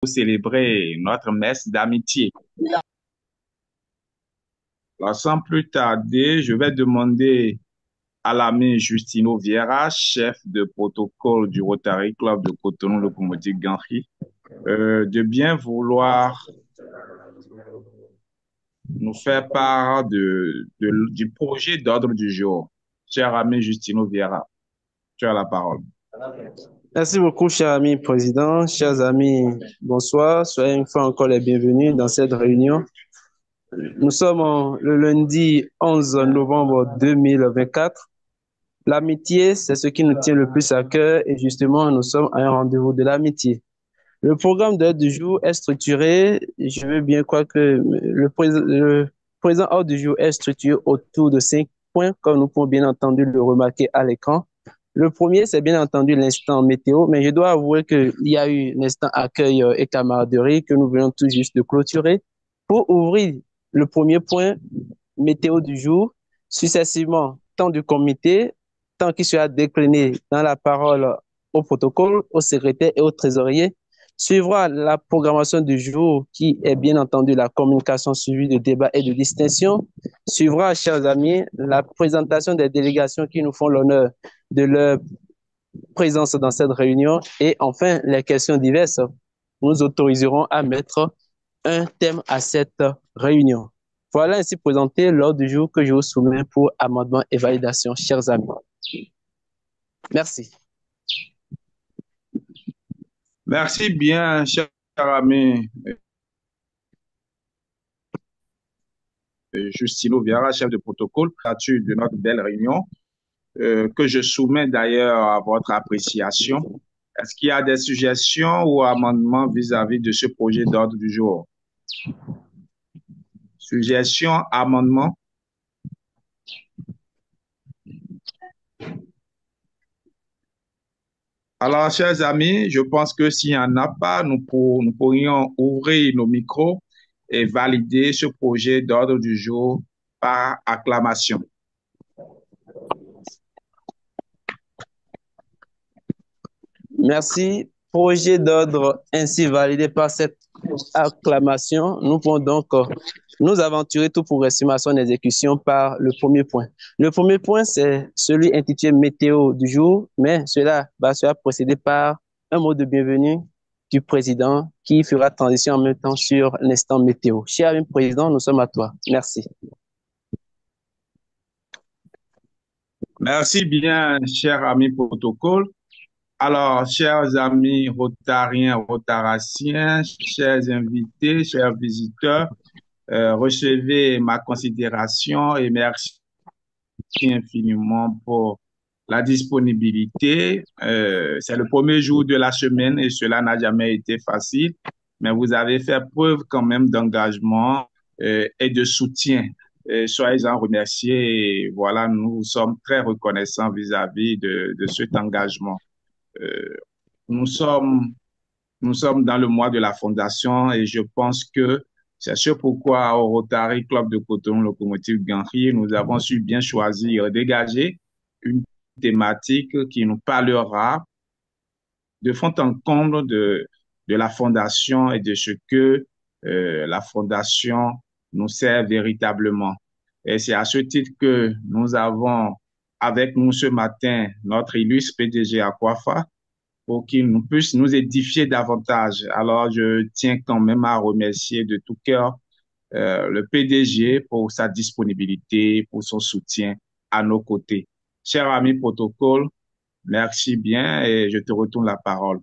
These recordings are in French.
célébrer notre messe d'amitié. Alors, sans plus tarder, je vais demander à l'ami Justino Vieira, chef de protocole du Rotary Club de Cotonou Locomotive Ganri, de bien vouloir nous faire part du projet d'ordre du jour. Cher ami Justino Vieira, tu as la parole. Merci beaucoup, cher ami président, chers amis, bonsoir. Soyez une fois encore les bienvenus dans cette réunion. Nous sommes le lundi 11 novembre 2024. L'amitié, c'est ce qui nous tient le plus à cœur et justement, nous sommes à un rendez-vous de l'amitié. Le programme de du jour est structuré. Je veux bien croire que le présent ordre du jour est structuré autour de 5 points, comme nous pouvons bien entendu le remarquer à l'écran. Le premier, c'est bien entendu l'instant météo, mais je dois avouer qu'il y a eu l'instant accueil et camaraderie que nous venons tout juste de clôturer. Pour ouvrir le premier point, météo du jour, successivement, temps du comité, temps qui sera décliné dans la parole au protocole, au secrétaire et au trésorier. Suivra la programmation du jour qui est bien entendu la communication suivie de débats et de distinctions. Suivra, chers amis, la présentation des délégations qui nous font l'honneur de leur présence dans cette réunion. Et enfin, les questions diverses nous autoriseront à mettre un thème à cette réunion. Voilà ainsi présenté l'ordre du jour que je vous soumets pour amendement et validation, chers amis. Merci. Merci bien, cher ami Justino Vieira, chef de protocole, de notre belle réunion, que je soumets d'ailleurs à votre appréciation. Est-ce qu'il y a des suggestions ou amendements vis-à-vis de ce projet d'ordre du jour? Suggestions, amendements? Alors, chers amis, je pense que s'il n'y en a pas, nous pourrions ouvrir nos micros et valider ce projet d'ordre du jour par acclamation. Merci. Projet d'ordre ainsi validé par cette acclamation. Nous pouvons donc nous aventurer tout progressivement à son exécution par le premier point. Le premier point, c'est celui intitulé météo du jour, mais cela sera précédé par un mot de bienvenue du président qui fera transition en même temps sur l'instant météo. Cher ami président, nous sommes à toi. Merci. Merci bien, cher ami protocole. Alors, chers amis rotariens, rotaraciens, chers invités, chers visiteurs, recevez ma considération et merci infiniment pour la disponibilité. C'est le premier jour de la semaine et cela n'a jamais été facile, mais vous avez fait preuve quand même d'engagement et de soutien. Soyez-en remerciés et voilà, nous sommes très reconnaissants vis-à-vis de cet engagement. Euh, nous sommes, nous sommes dans le mois de la fondation et je pense que c'est ce pourquoi au Rotary Club de Cotonou Locomotive Ganri, nous avons su bien choisir, dégager une thématique qui nous parlera de fond en comble de la fondation et de ce que la fondation nous sert véritablement. Et c'est à ce titre que nous avons avec nous ce matin notre illustre PDG Aquafa, pour qu'il nous puisse nous édifier davantage. Alors, je tiens quand même à remercier de tout cœur le PDG pour sa disponibilité, pour son soutien à nos côtés. Cher ami protocole, merci bien et je te retourne la parole.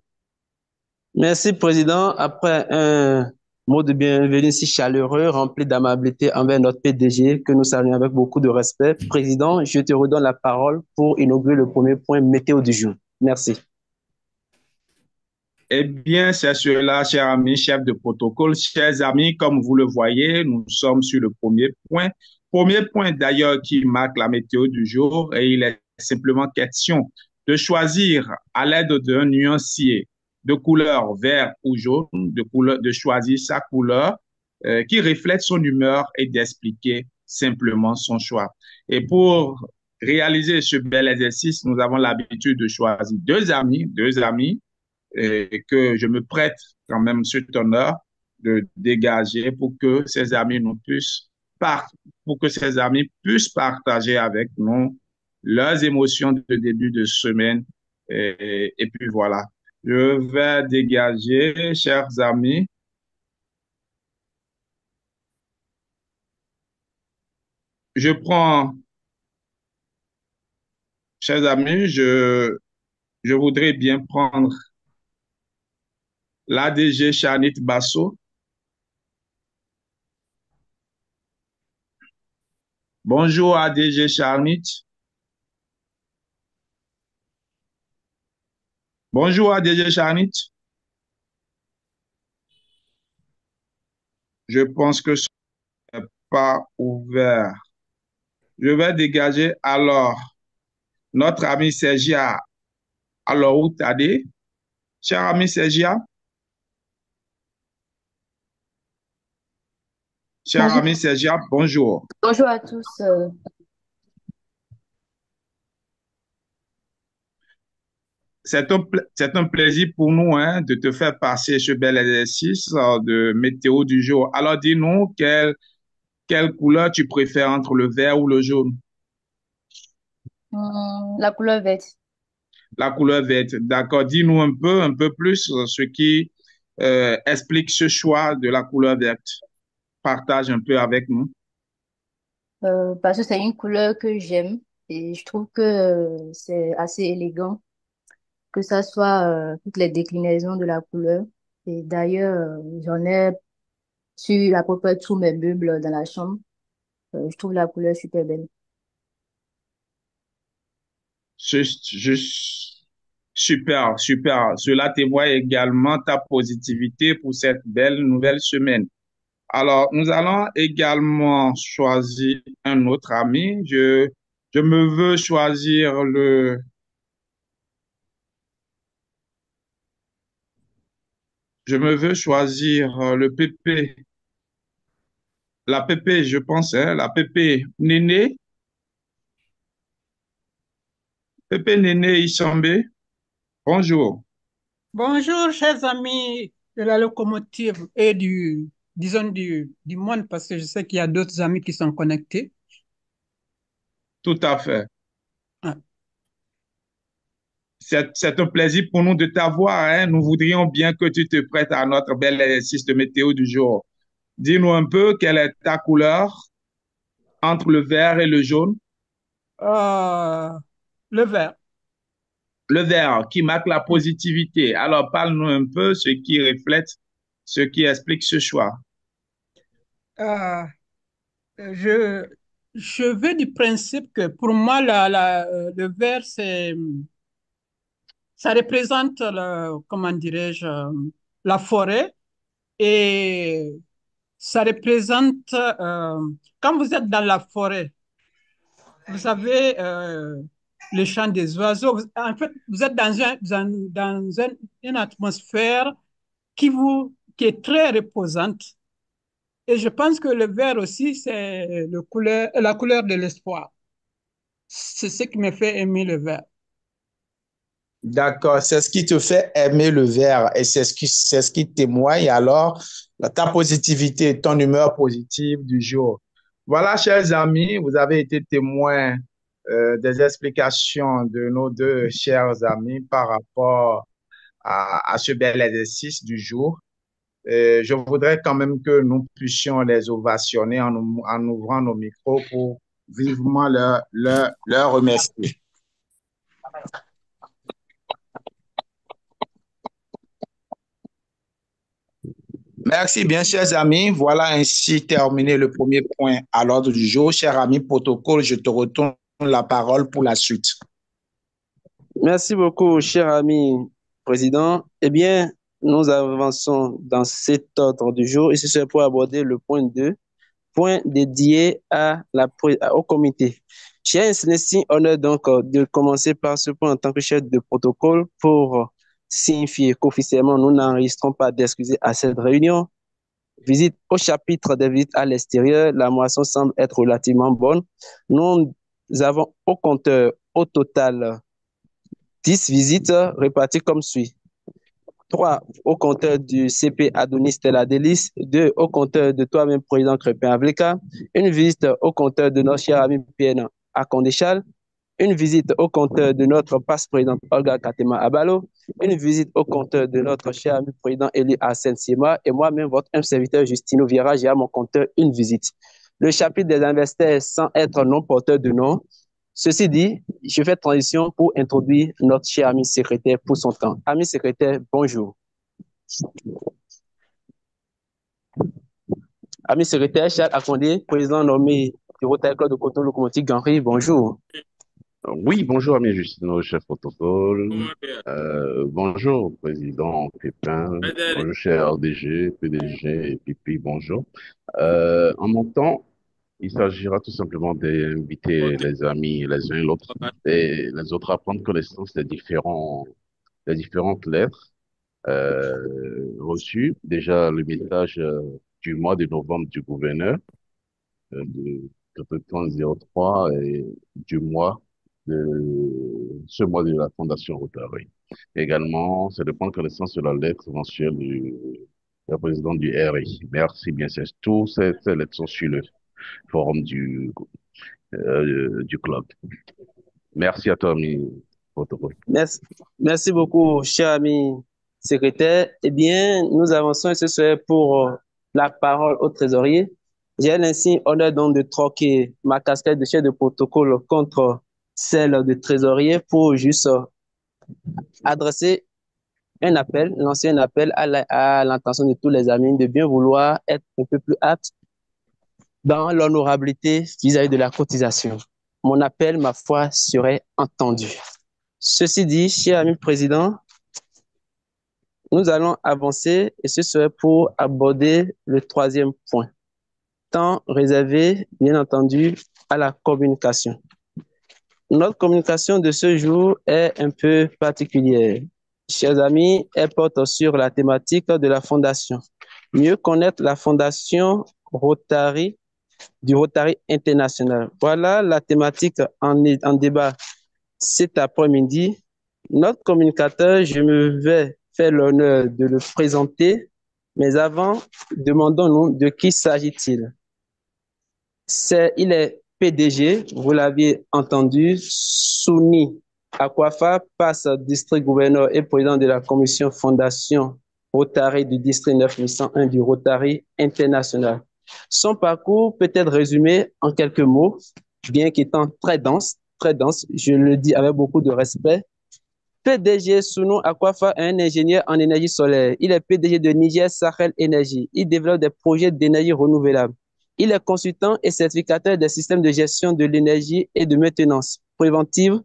Merci, président. Après un mot de bienvenue si chaleureux, rempli d'amabilité envers notre PDG, que nous saluons avec beaucoup de respect. Président, je te redonne la parole pour inaugurer le premier point météo du jour. Merci. Eh bien, c'est cela, chers amis, chefs de protocole, chers amis, comme vous le voyez, nous sommes sur le premier point. Premier point d'ailleurs qui marque la météo du jour et il est simplement question de choisir à l'aide d'un nuancier de couleur vert ou jaune, de choisir sa couleur qui reflète son humeur et d'expliquer simplement son choix. Et pour réaliser ce bel exercice, nous avons l'habitude de choisir deux amis et que je me prête quand même cet honneur de dégager pour que ces amis nous puissent par- pour que ces amis puissent partager avec nous leurs émotions de début de semaine. Et puis voilà. Je vais dégager, chers amis. Je prends, chers amis, je voudrais bien prendre l'ADG Chanit Basso. Bonjour ADG Charnit. Bonjour ADG Charnit. Je pense que ce n'est pas ouvert. Je vais dégager alors notre ami Sergia. Alors, où t'as dit? Cher ami Sergia, cher Bonjour, ami Sergia, bonjour. bonjour à tous. C'est un plaisir pour nous hein, de te faire passer ce bel exercice de météo du jour. Alors, dis-nous, quelle couleur tu préfères entre le vert ou le jaune? La couleur verte. La couleur verte. D'accord. Dis-nous un peu plus ce qui explique ce choix de la couleur verte. Partage un peu avec nous. Parce que c'est une couleur que j'aime et je trouve que c'est assez élégant, que ça soit toutes les déclinaisons de la couleur. Et d'ailleurs, j'en ai sur à peu près tous mes meubles dans la chambre. Je trouve la couleur super belle. Super, super. Cela témoigne également ta positivité pour cette belle nouvelle semaine. Alors, nous allons également choisir un autre ami. Je me veux choisir je me veux choisir le PP, la PP, je pense, hein, la PP Néné, PP Néné Issambe. Bonjour. Bonjour, chers amis de la locomotive et disons, du monde, parce que je sais qu'il y a d'autres amis qui sont connectés. Tout à fait. Ah, C'est un plaisir pour nous de t'avoir, hein. Nous voudrions bien que tu te prêtes à notre bel exercice de météo du jour. Dis-nous un peu quelle est ta couleur entre le vert et le jaune. euh, le vert. Le vert qui marque la positivité. Alors, parle-nous un peu ce qui reflète, ce qui explique ce choix. Euh, je, je vais du principe que pour moi, le vert, ça représente, comment dirais-je, la forêt et ça représente, quand vous êtes dans la forêt, vous avez le chant des oiseaux. En fait, vous êtes une atmosphère qui est très reposante. Et je pense que le vert aussi, c'est la couleur de l'espoir. C'est ce qui me fait aimer le vert. D'accord, c'est ce qui te fait aimer le vert et c'est ce qui témoigne alors ta positivité, ton humeur positive du jour. Voilà, chers amis, vous avez été témoins des explications de nos deux chers amis par rapport à ce bel exercice du jour. Je voudrais quand même que nous puissions les ovationner en ouvrant nos micros pour vivement leur remercier. Merci bien, chers amis. Voilà ainsi terminé le premier point à l'ordre du jour. Cher ami protocole, je te retourne la parole pour la suite. Merci beaucoup, cher ami président. Eh bien, nous avançons dans cet ordre du jour et ce serait pour aborder le point 2, point dédié au comité. Cher Célestine, honneur donc de commencer par ce point en tant que chef de protocole pour signifier qu'officiellement nous n'enregistrons pas d'excuser à cette réunion. Visite au chapitre des visites à l'extérieur, la moisson semble être relativement bonne. Nous avons au compteur au total 10 visites réparties comme suit. 3 au compteur du CP Adonis Stella Delis, 2 au compteur de toi-même, président Crépin Avleka, une visite au compteur de notre cher ami PN à Condéchal, une visite au compteur de notre passe-présidente Olga Katema Abalo, une visite au compteur de notre cher ami président Eli Arsène Sima et moi-même, votre serviteur Justino Vieira, j'ai à mon compteur une visite. Le chapitre des investisseurs sans être non porteur de nom. Ceci dit, je fais transition pour introduire notre cher ami secrétaire pour son temps. Ami secrétaire, bonjour. Ami secrétaire Charles Akondé, président nommé du Rotary Club de Cotonou Locomotive Ganry, bonjour. Oui, bonjour, ami Justino, chef protocole. Bonjour, président Pépin. Bonjour, cher DG, PDG et Pipi, bonjour. En mon temps, il s'agira tout simplement d'inviter les amis les uns et l'autre et les autres à prendre connaissance des différentes lettres reçues. Déjà, le message du mois de novembre du gouverneur de 3003 et du mois de ce mois de la Fondation Rotary. Également, c'est de prendre connaissance de la lettre mensuelle du président du RI. Merci bien, c'est tout. Ces lettres sont sur le forum du club. Merci à toi, ami protocole. Merci beaucoup, cher ami secrétaire. Eh bien, nous avançons et ce serait pour la parole au trésorier. J'ai l'insigne honneur donc de troquer ma casquette de chef de protocole contre celle de trésorier pour juste adresser un appel, lancer un appel à l'intention de tous les amis de bien vouloir être un peu plus aptes dans l'honorabilité vis-à-vis de la cotisation. Mon appel, ma foi, serait entendu. Ceci dit, cher ami président, nous allons avancer et ce serait pour aborder le troisième point, temps réservé, bien entendu, à la communication. Notre communication de ce jour est un peu particulière. Chers amis, elle porte sur la thématique de la fondation. Mieux connaître la fondation Rotary du Rotary International. Voilà la thématique en débat cet après-midi. Notre communicateur, je me vais faire l'honneur de le présenter, mais avant, demandons-nous de qui s'agit-il. Il est PDG, vous l'aviez entendu, Souni Akwafa, passe district gouverneur et président de la commission fondation Rotary du district 9101 du Rotary International. Son parcours peut être résumé en quelques mots, bien qu'étant très dense, je le dis avec beaucoup de respect. PDG Sounou Akwafa est un ingénieur en énergie solaire. Il est PDG de Niger Sahel Énergie. Il développe des projets d'énergie renouvelable. Il est consultant et certificateur des systèmes de gestion de l'énergie et de maintenance préventive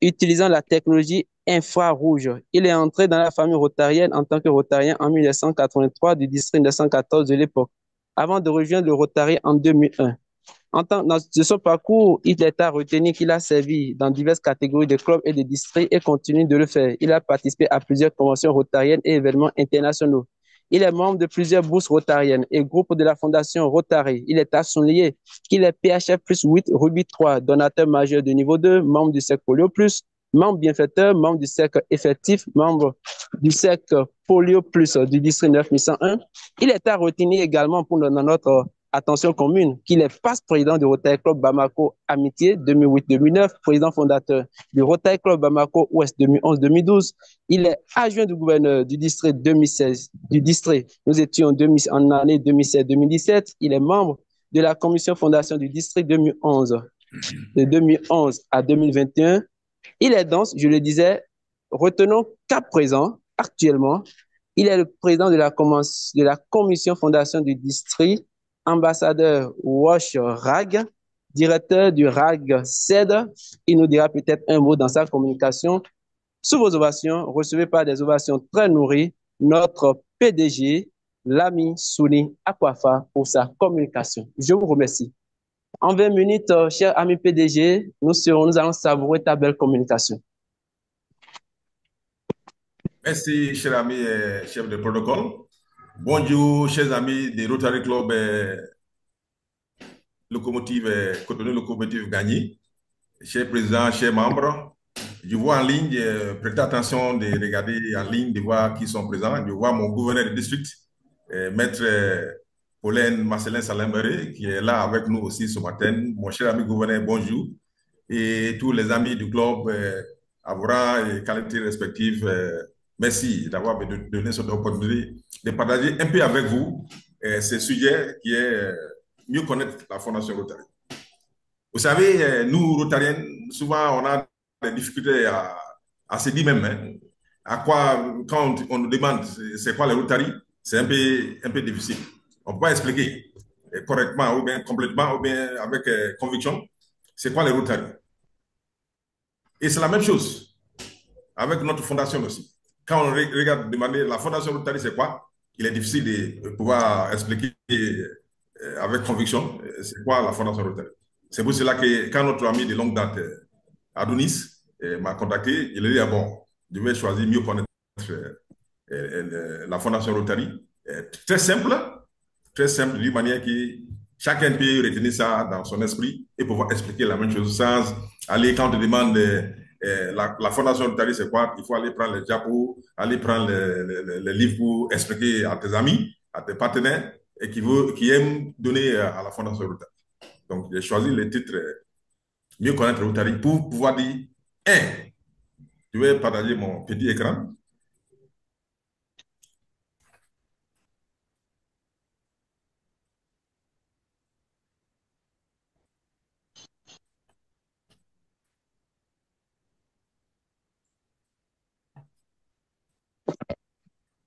utilisant la technologie infrarouge. Il est entré dans la famille rotarienne en tant que rotarien en 1983 du district 914 de l'époque, avant de rejoindre le Rotary en 2001. Dans son parcours, il est à retenir qu'il a servi dans diverses catégories de clubs et de districts et continue de le faire. Il a participé à plusieurs conventions rotariennes et événements internationaux. Il est membre de plusieurs bourses rotariennes et groupes de la Fondation Rotary. Il est à souligner qu'il est PHF plus 8, Ruby 3, donateur majeur de niveau 2, membre du cercle Polio plus, membre bienfaiteur, membre du cercle effectif, membre du cercle Polio plus du district 9101. Il est à retenir également pour notre attention commune qu'il est passe-président du Rotary Club Bamako Amitié 2008-2009, président fondateur du Rotary Club Bamako Ouest 2011-2012. Il est adjoint du gouverneur du district 2016, nous étions en année 2016-2017. Il est membre de la commission fondation du district 2011, de 2011 à 2021. Il est donc, je le disais, retenons qu'à présent, actuellement, il est le président de la commission fondation du district, ambassadeur Wash Rag, directeur du Rag CED. Il nous dira peut-être un mot dans sa communication. Sous vos ovations, recevez par des ovations très nourries notre PDG, l'ami Souni Akwafa, pour sa communication. Je vous remercie. En 20 minutes, cher ami PDG, nous allons savourer ta belle communication. Merci, cher ami chef de protocole. Bonjour, chers amis des Rotary Club Locomotive Cotonou Locomotive Gagny, chers présidents, chers membres. je vois en ligne, prêtez attention de regarder en ligne, de voir qui sont présents. Je vois mon gouverneur de district, Maître Pauline Marcelin Salemere, qui est là avec nous aussi ce matin. Mon cher ami gouverneur, bonjour. Et tous les amis du club, Avra et qualité respective, merci d'avoir donné cette opportunité de partager un peu avec vous ce sujet qui est mieux connaître la Fondation Rotary. Vous savez, nous, Rotariens, souvent, on a des difficultés à se dire même, hein, à quoi, quand on nous demande c'est quoi le Rotary, c'est un peu difficile. On ne peut pas expliquer correctement ou bien complètement ou bien avec conviction c'est quoi le Rotary. Et c'est la même chose avec notre fondation aussi. Quand on regarde demander la fondation Rotary, c'est quoi, il est difficile de pouvoir expliquer avec conviction c'est quoi la fondation Rotary. C'est pour cela que quand notre ami de longue date, Adonis, m'a contacté, il a dit, ah bon, je vais choisir mieux connaître la fondation Rotary. Très simple, d'une manière que chacun peut retenir ça dans son esprit et pouvoir expliquer la même chose sans aller, quand on te demande la fondation Rotary, c'est quoi, il faut aller prendre les diapos, aller prendre les livres pour expliquer à tes amis, à tes partenaires et qui aiment donner à la fondation Rotary. Donc, j'ai choisi le titre Mieux connaître Rotary pour pouvoir dire, un, je vais partager mon petit écran.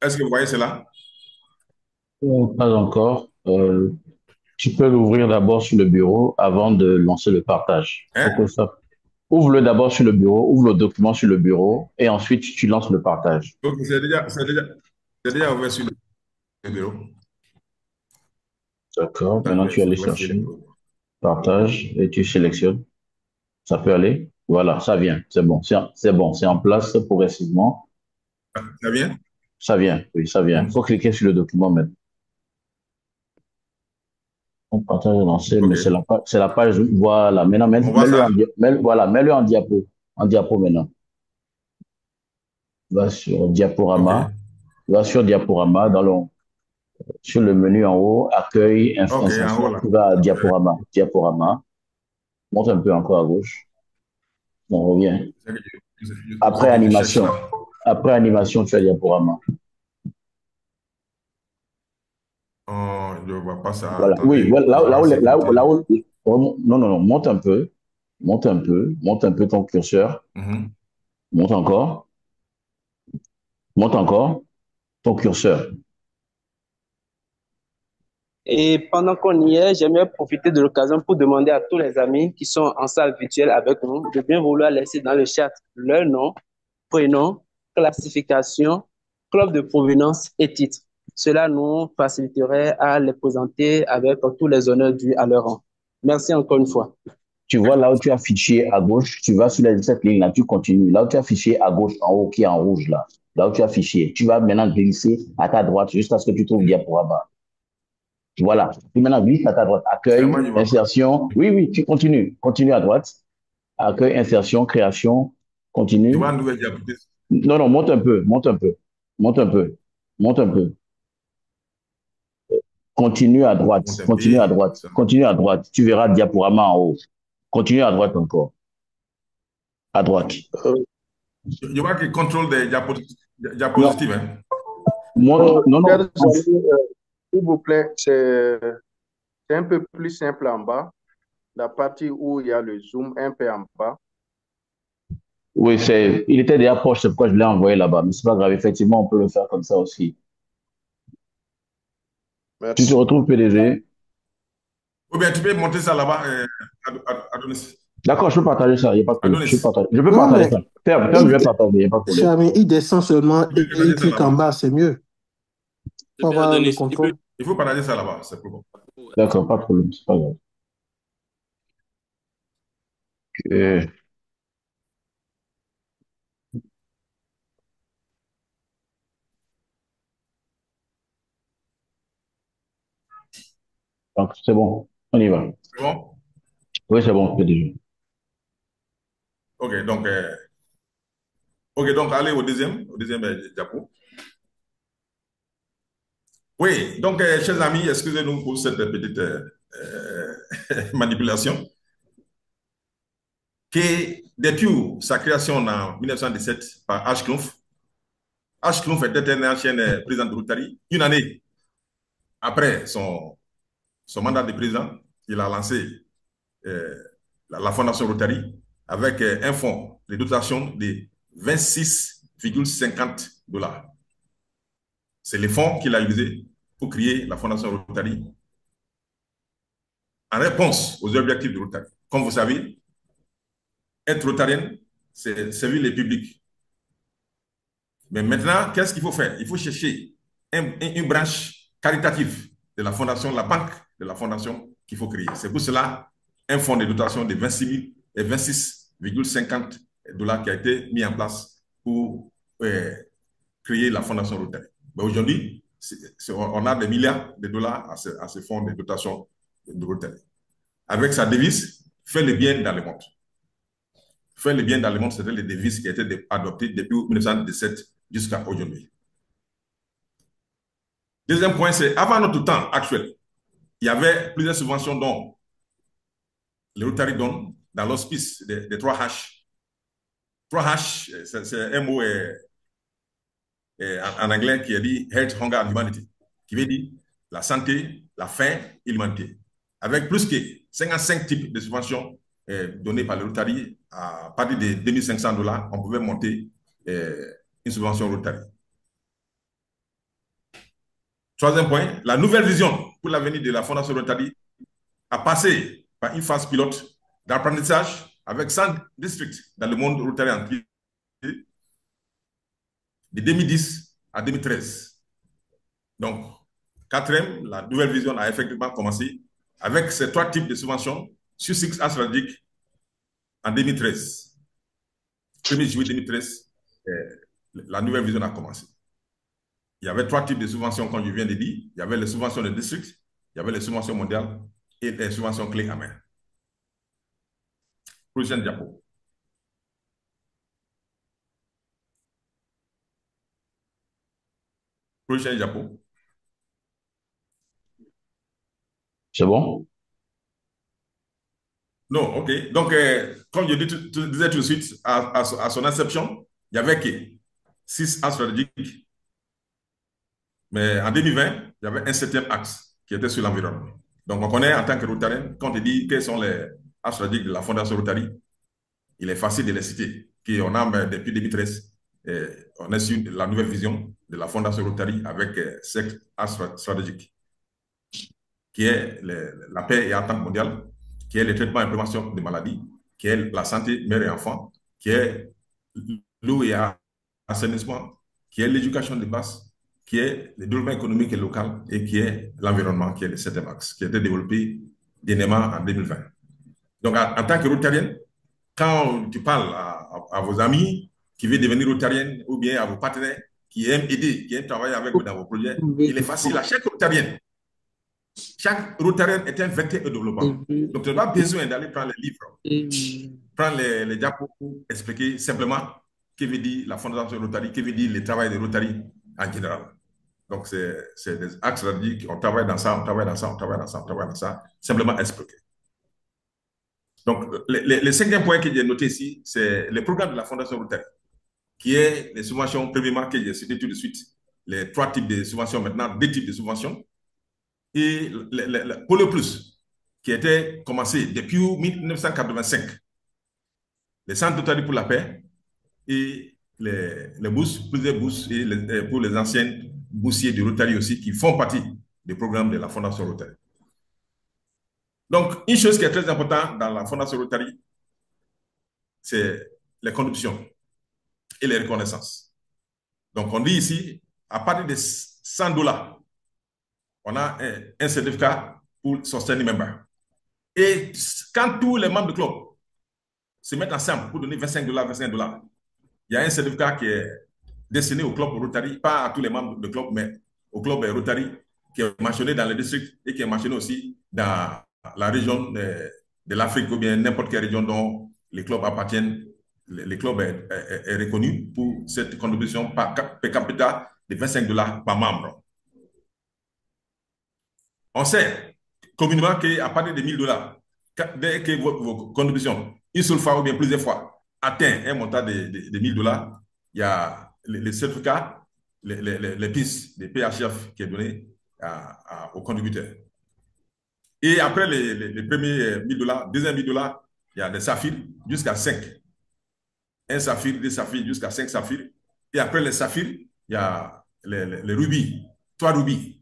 Est-ce que vous voyez cela? Pas encore. Tu peux l'ouvrir d'abord sur le bureau avant de lancer le partage. Faut Hein? que ça... Ouvre-le d'abord sur le bureau, ouvre le document sur le bureau et ensuite tu lances le partage. Donc, c'est déjà ouvert sur le bureau. D'accord. Donc, Maintenant, tu vas aller je vais essayer de... chercher partage et tu sélectionnes. Ça peut aller. Voilà, ça vient. C'est bon. C'est bon. C'est en place progressivement. Ça vient? Ça vient. Oui, ça vient. Il faut cliquer sur le document maintenant. On partage lancé, mais OK. c'est la page. Voilà. Maintenant, On voit mets-le ça? en, voilà, mets-le en diapo. En diapo maintenant. Va sur diaporama. OK. Va sur diaporama sur le menu en haut, accueil, OK, en haut insertion. là. Tu vas à diaporama. Diaporama. Monte un peu encore à gauche. On revient. Après Je cherche animation. là. Après animation, tu as diaporama. Oh, je ne vois pas ça. Voilà. Oui, Attendez, voilà, on va essayer non, non, non, monte un peu ton curseur, Mhm. monte encore ton curseur. Et pendant qu'on y est, j'aimerais profiter de l'occasion pour demander à tous les amis qui sont en salle virtuelle avec nous de bien vouloir laisser dans le chat leur nom, prénom, classification, club de provenance et titre. Cela nous faciliterait à les présenter avec tous les honneurs dus à leur rang. Merci encore une fois. Tu vois là où tu as fichier à gauche, tu vas sur cette ligne-là, tu continues. Là où tu as fichier à gauche, en haut, qui est en rouge là, là où tu as fichier, tu vas maintenant glisser à ta droite jusqu'à ce que tu trouves diaporama. Voilà. Tu maintenant glisses à ta droite. C'est Accueil, moi, je ne vois pas. insertion. Oui, oui, tu continues. Continue à droite. Accueil, insertion, création. Je vois Continue. une nouvelle diapositive. Non, non, monte un peu, monte un peu, monte un peu, monte un peu. Continue à droite, Monte un continue à peu. droite, Ça. continue à droite. Tu verras diaporama en haut. Continue à droite encore. À droite. Je vois qu'il contrôle des Non, diapositives. Hein. montre, non, Chers non. amis, s'il vous plaît, c'est un peu plus simple en bas. La partie où il y a le zoom, un peu en bas. Oui, il était déjà proche, c'est pourquoi je l'ai envoyé là-bas. Mais c'est pas grave, effectivement, on peut le faire comme ça aussi. Tu te Merci. retrouves PDG. Ou bien tu peux monter ça là-bas, Adonis. D'accord, je peux partager ça, il n'y a pas de problème. Adonis. Je peux Non, partager mais ça. Ferme, je vais il, partager, il n'y a pas de problème. cher ami, il descend seulement Tu et peux il partager ça clique en là-bas. bas, c'est mieux. Pour avoir le contrôle. Il faut partager ça là-bas, c'est plus bon. D'accord, pas de problème, c'est pas grave. Euh, donc, c'est bon, on y va. C'est bon? Oui, c'est bon, PDG. OK, donc Ok, donc allez au deuxième diapo. Oui, donc, chers amis, excusez-nous pour cette petite manipulation. Que depuis sa création en 1917 par H. Klumf, H. Klumf était un ancien président de Rotary. Une année après son mandat de président, il a lancé la Fondation Rotary avec un fonds de dotation de 26,50 $. C'est le fonds qu'il a utilisé pour créer la Fondation Rotary en réponse aux objectifs de Rotary. Comme vous savez, être rotarien, c'est servir les publics. Mais maintenant, qu'est-ce qu'il faut faire? Il faut chercher une branche caritative de la fondation, la banque de la fondation qu'il faut créer. C'est pour cela un fonds de dotation de 26,50 $ qui a été mis en place pour créer la fondation Rotary. Aujourd'hui, on a des milliards de dollars à ce fonds de dotation de Rotary. Avec sa devise, fais le bien dans le monde. Faire le bien dans le monde, c'était les devises qui étaient adoptées depuis 1917 jusqu'à aujourd'hui. Deuxième point, c'est avant notre temps actuel, il y avait plusieurs subventions dont le Rotary donne dans l'hospice des 3H. 3H, c'est un mot en anglais qui est dit Health, Hunger and Humanity, qui veut dire la santé, la faim et l'humanité. Avec plus que 55 types de subventions données par le Rotary, à partir de 2500 $, on pouvait monter une subvention Rotary. Troisième point, la nouvelle vision pour l'avenir de la Fondation Rotary a passé par une phase pilote d'apprentissage avec 100 districts dans le monde Rotary entier de 2010 à 2013. Donc, quatrième, la nouvelle vision a effectivement commencé avec ces 3 types de subventions sur 6 axes stratégiques en 2013. 1er juillet 2013, la nouvelle vision a commencé. Il y avait 3 types de subventions, comme je viens de dire. Il y avait les subventions de district, il y avait les subventions mondiales et les subventions clés à main. Prochaine diapo. Prochaine diapo. C'est bon? Non, ok. Donc, comme je disais tout de suite, à son inception, il n'y avait que 6 axes stratégiques. Mais en 2020, il y avait un 7e axe qui était sur l'environnement. Donc, on connaît en tant que Rotarien, quand on dit quels sont les axes stratégiques de la Fondation Rotary, il est facile de les citer. On a, depuis 2013, on est sur la nouvelle vision de la Fondation Rotary avec 7 axes stratégiques, qui est la paix et l'attente mondiale, qui est le traitement et prévention des maladies, qui est la santé mère et enfant, qui est l'eau et assainissement, qui est l'éducation de base, qui est le développement économique et local et qui est l'environnement, qui est le 7e axe, qui a été développé dernièrement en 2020. Donc, en tant que rotarien, quand tu parles à vos amis qui veulent devenir rotariens ou bien à vos partenaires qui aiment aider, qui aiment travailler avec vous dans vos projets, il est facile. À chaque rotarien est un vecteur de développement. Donc, tu n'as pas besoin d'aller prendre les livres, prendre les diapos pour expliquer simplement ce que veut dire la Fondation Rotary, ce que veut dire le travail de Rotary en général. Donc, c'est des axes stratégiques, on travaille dans ça, on travaille dans ça, on travaille dans ça, on travaille dans ça, simplement expliquer. Donc, le 5e point que j'ai noté ici, c'est le programme de la Fondation Rotary, qui est les subventions, premièrement, que j'ai cité tout de suite, les 3 types de subventions, maintenant 2 types de subventions, et pour le plus, qui a été commencé depuis 1985, les centres Rotary pour la paix et les bourses, plusieurs bourses, et pour les anciens boursiers de Rotary aussi, qui font partie du programme de la Fondation Rotary. Donc, une chose qui est très importante dans la Fondation Rotary, c'est les contributions et les reconnaissances. Donc, on dit ici, à partir de 100 $, on a un certificat pour Sustaining Member. Et quand tous les membres du club se mettent ensemble pour donner 25 $, 25 $, il y a un certificat qui est destiné au club Rotary, pas à tous les membres du club, mais au club Rotary, qui est mentionné dans le district et qui est mentionné aussi dans la région de l'Afrique ou bien n'importe quelle région dont les clubs appartiennent le club est reconnu pour cette contribution per capita de $25 par membre. On sait communément qu'à partir de $1000, dès que vos contributions, une seule fois ou bien plusieurs fois, atteint un montant de $1000, il y a les certificats, les pistes de PHF qui est donné aux contributeurs. Et après les premiers $1000, deuxième $1000, il y a des saphirs jusqu'à 5. Un saphir, deux saphirs, jusqu'à 5 saphirs. Et après les saphirs, il y a les rubis, 3 rubis.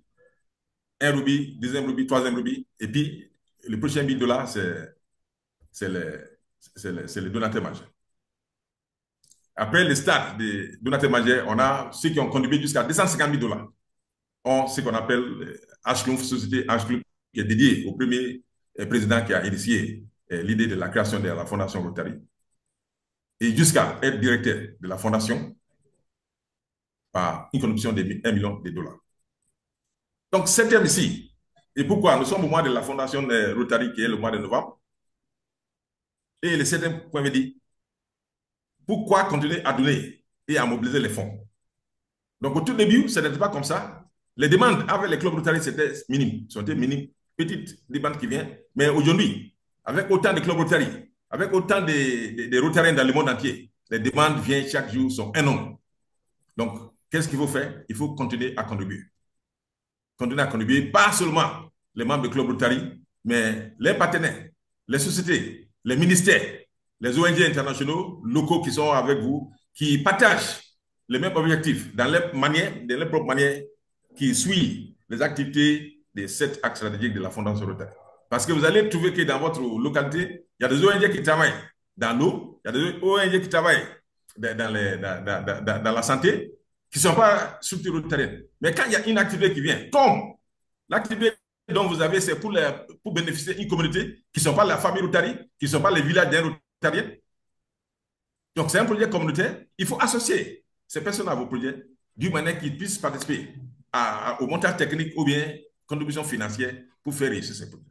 Un rubis, deuxième rubis, troisième rubis. Et puis, le prochain $1000, c'est le donateur majeur. Après le stade des donateurs majeurs, on a ceux qui ont contribué jusqu'à $250 000. Ce qu'on appelle H-Clump, société H-Clump, qui est dédiée au premier président qui a initié l'idée de la création de la Fondation Rotary. Et jusqu'à être directeur de la Fondation par une contribution de $1 million. Donc, c'est thème ici. Et pourquoi? Nous sommes au mois de la Fondation Rotary, qui est le mois de novembre. Et le 7e point me dit, pourquoi continuer à donner et à mobiliser les fonds? Donc, au tout début, ce n'était pas comme ça. Les demandes avec les clubs Rotary, c'était minime. C'était minime. Petite demande qui vient. Mais aujourd'hui, avec autant de clubs Rotary, avec autant de Rotariens dans le monde entier, les demandes viennent chaque jour, sont énormes. Donc, qu'est-ce qu'il faut faire? Il faut continuer à contribuer. Continuer à contribuer, pas seulement les membres du club Rotary, mais les partenaires, les sociétés, les ministères, les ONG internationaux, locaux qui sont avec vous, qui partagent les mêmes objectifs dans leur propre manière, qui suivent les activités des 7 axes stratégiques de la Fondation Rotary. Parce que vous allez trouver que dans votre localité, il y a des ONG qui travaillent dans l'eau, il y a des ONG qui travaillent dans la santé, qui ne sont pas structures rotariennes. Mais quand il y a une activité qui vient, comme l'activité dont vous avez, c'est pour bénéficier d'une communauté qui ne sont pas la famille Rotary, qui ne sont pas les villages d'un Rotarien. Donc, c'est un projet communautaire. Il faut associer ces personnes à vos projets d'une manière qu'ils puissent participer au montage technique ou bien contribution financière pour faire réussir ces projets.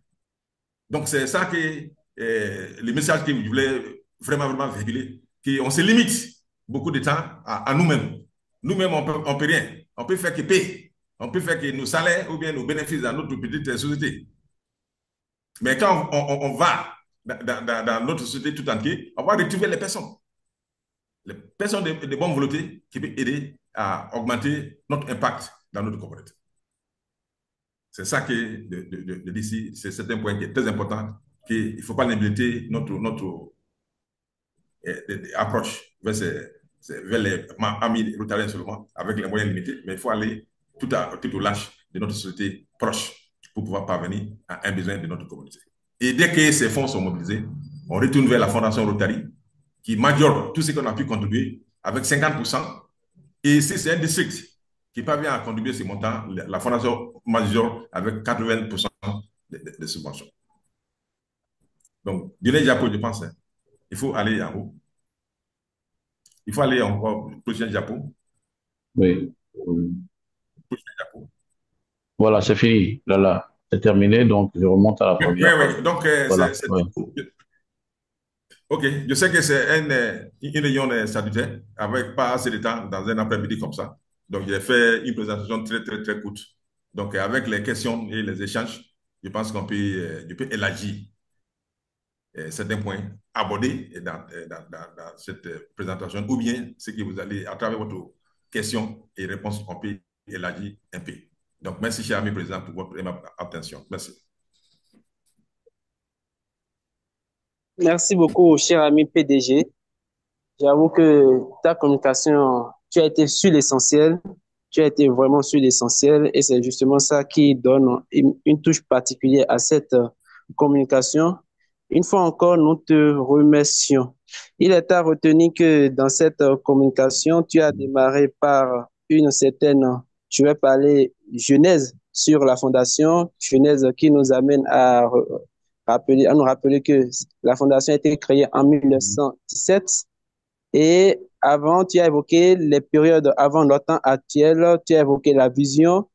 Donc, c'est ça que le message que je voulais vraiment véhiculer, qu'on se limite beaucoup de temps à nous-mêmes. Nous-mêmes, on peut rien. On peut faire que payer. On peut faire que nos salaires ou bien nos bénéfices dans notre petite société. Mais quand on va dans notre société tout entière, on va retrouver les personnes. Les personnes de bonne volonté qui peuvent aider à augmenter notre impact dans notre communauté. C'est ça que de d'ici, c'est un point qui est très important, qu'il ne faut pas limiter notre approche vers les amis rotariens seulement, avec les moyens limités, mais il faut aller tout au large de notre société proche pour pouvoir parvenir à un besoin de notre communauté. Et dès que ces fonds sont mobilisés, on retourne vers la Fondation Rotary, qui majore tout ce qu'on a pu contribuer avec 50%. Et si c'est un district qui parvient à contribuer ce montant, la Fondation majore avec 80% de subventions. Donc, Dîner Diapo, je pense, il faut aller en haut. Il faut aller encore au prochain Diapo. Oui. Prochain Diapo. Voilà, c'est fini. Là, c'est terminé. Donc, je remonte à la première. Oui. Donc, voilà. OK. Je sais que c'est une réunion statutaire avec pas assez de temps dans un après-midi comme ça. Donc, j'ai fait une présentation très courte. Donc, avec les questions et les échanges, je pense qu'on peut élargir certains points abordés dans cette présentation, ou bien ce que vous allez, à travers votre questions et réponses, on peut élargir un peu. Donc, merci, cher ami président, pour votre attention. Merci. Merci beaucoup, cher ami PDG. J'avoue que ta communication, tu as été sur l'essentiel. Tu as été vraiment sur l'essentiel et c'est justement ça qui donne une touche particulière à cette communication. Une fois encore, nous te remercions. Il est à retenir que dans cette communication, tu as démarré par une certaine, je vais parler genèse sur la fondation, genèse qui nous amène à nous rappeler que la fondation a été créée en 1917 et avant, tu as évoqué les périodes avant le temps actuel, tu as évoqué la vision,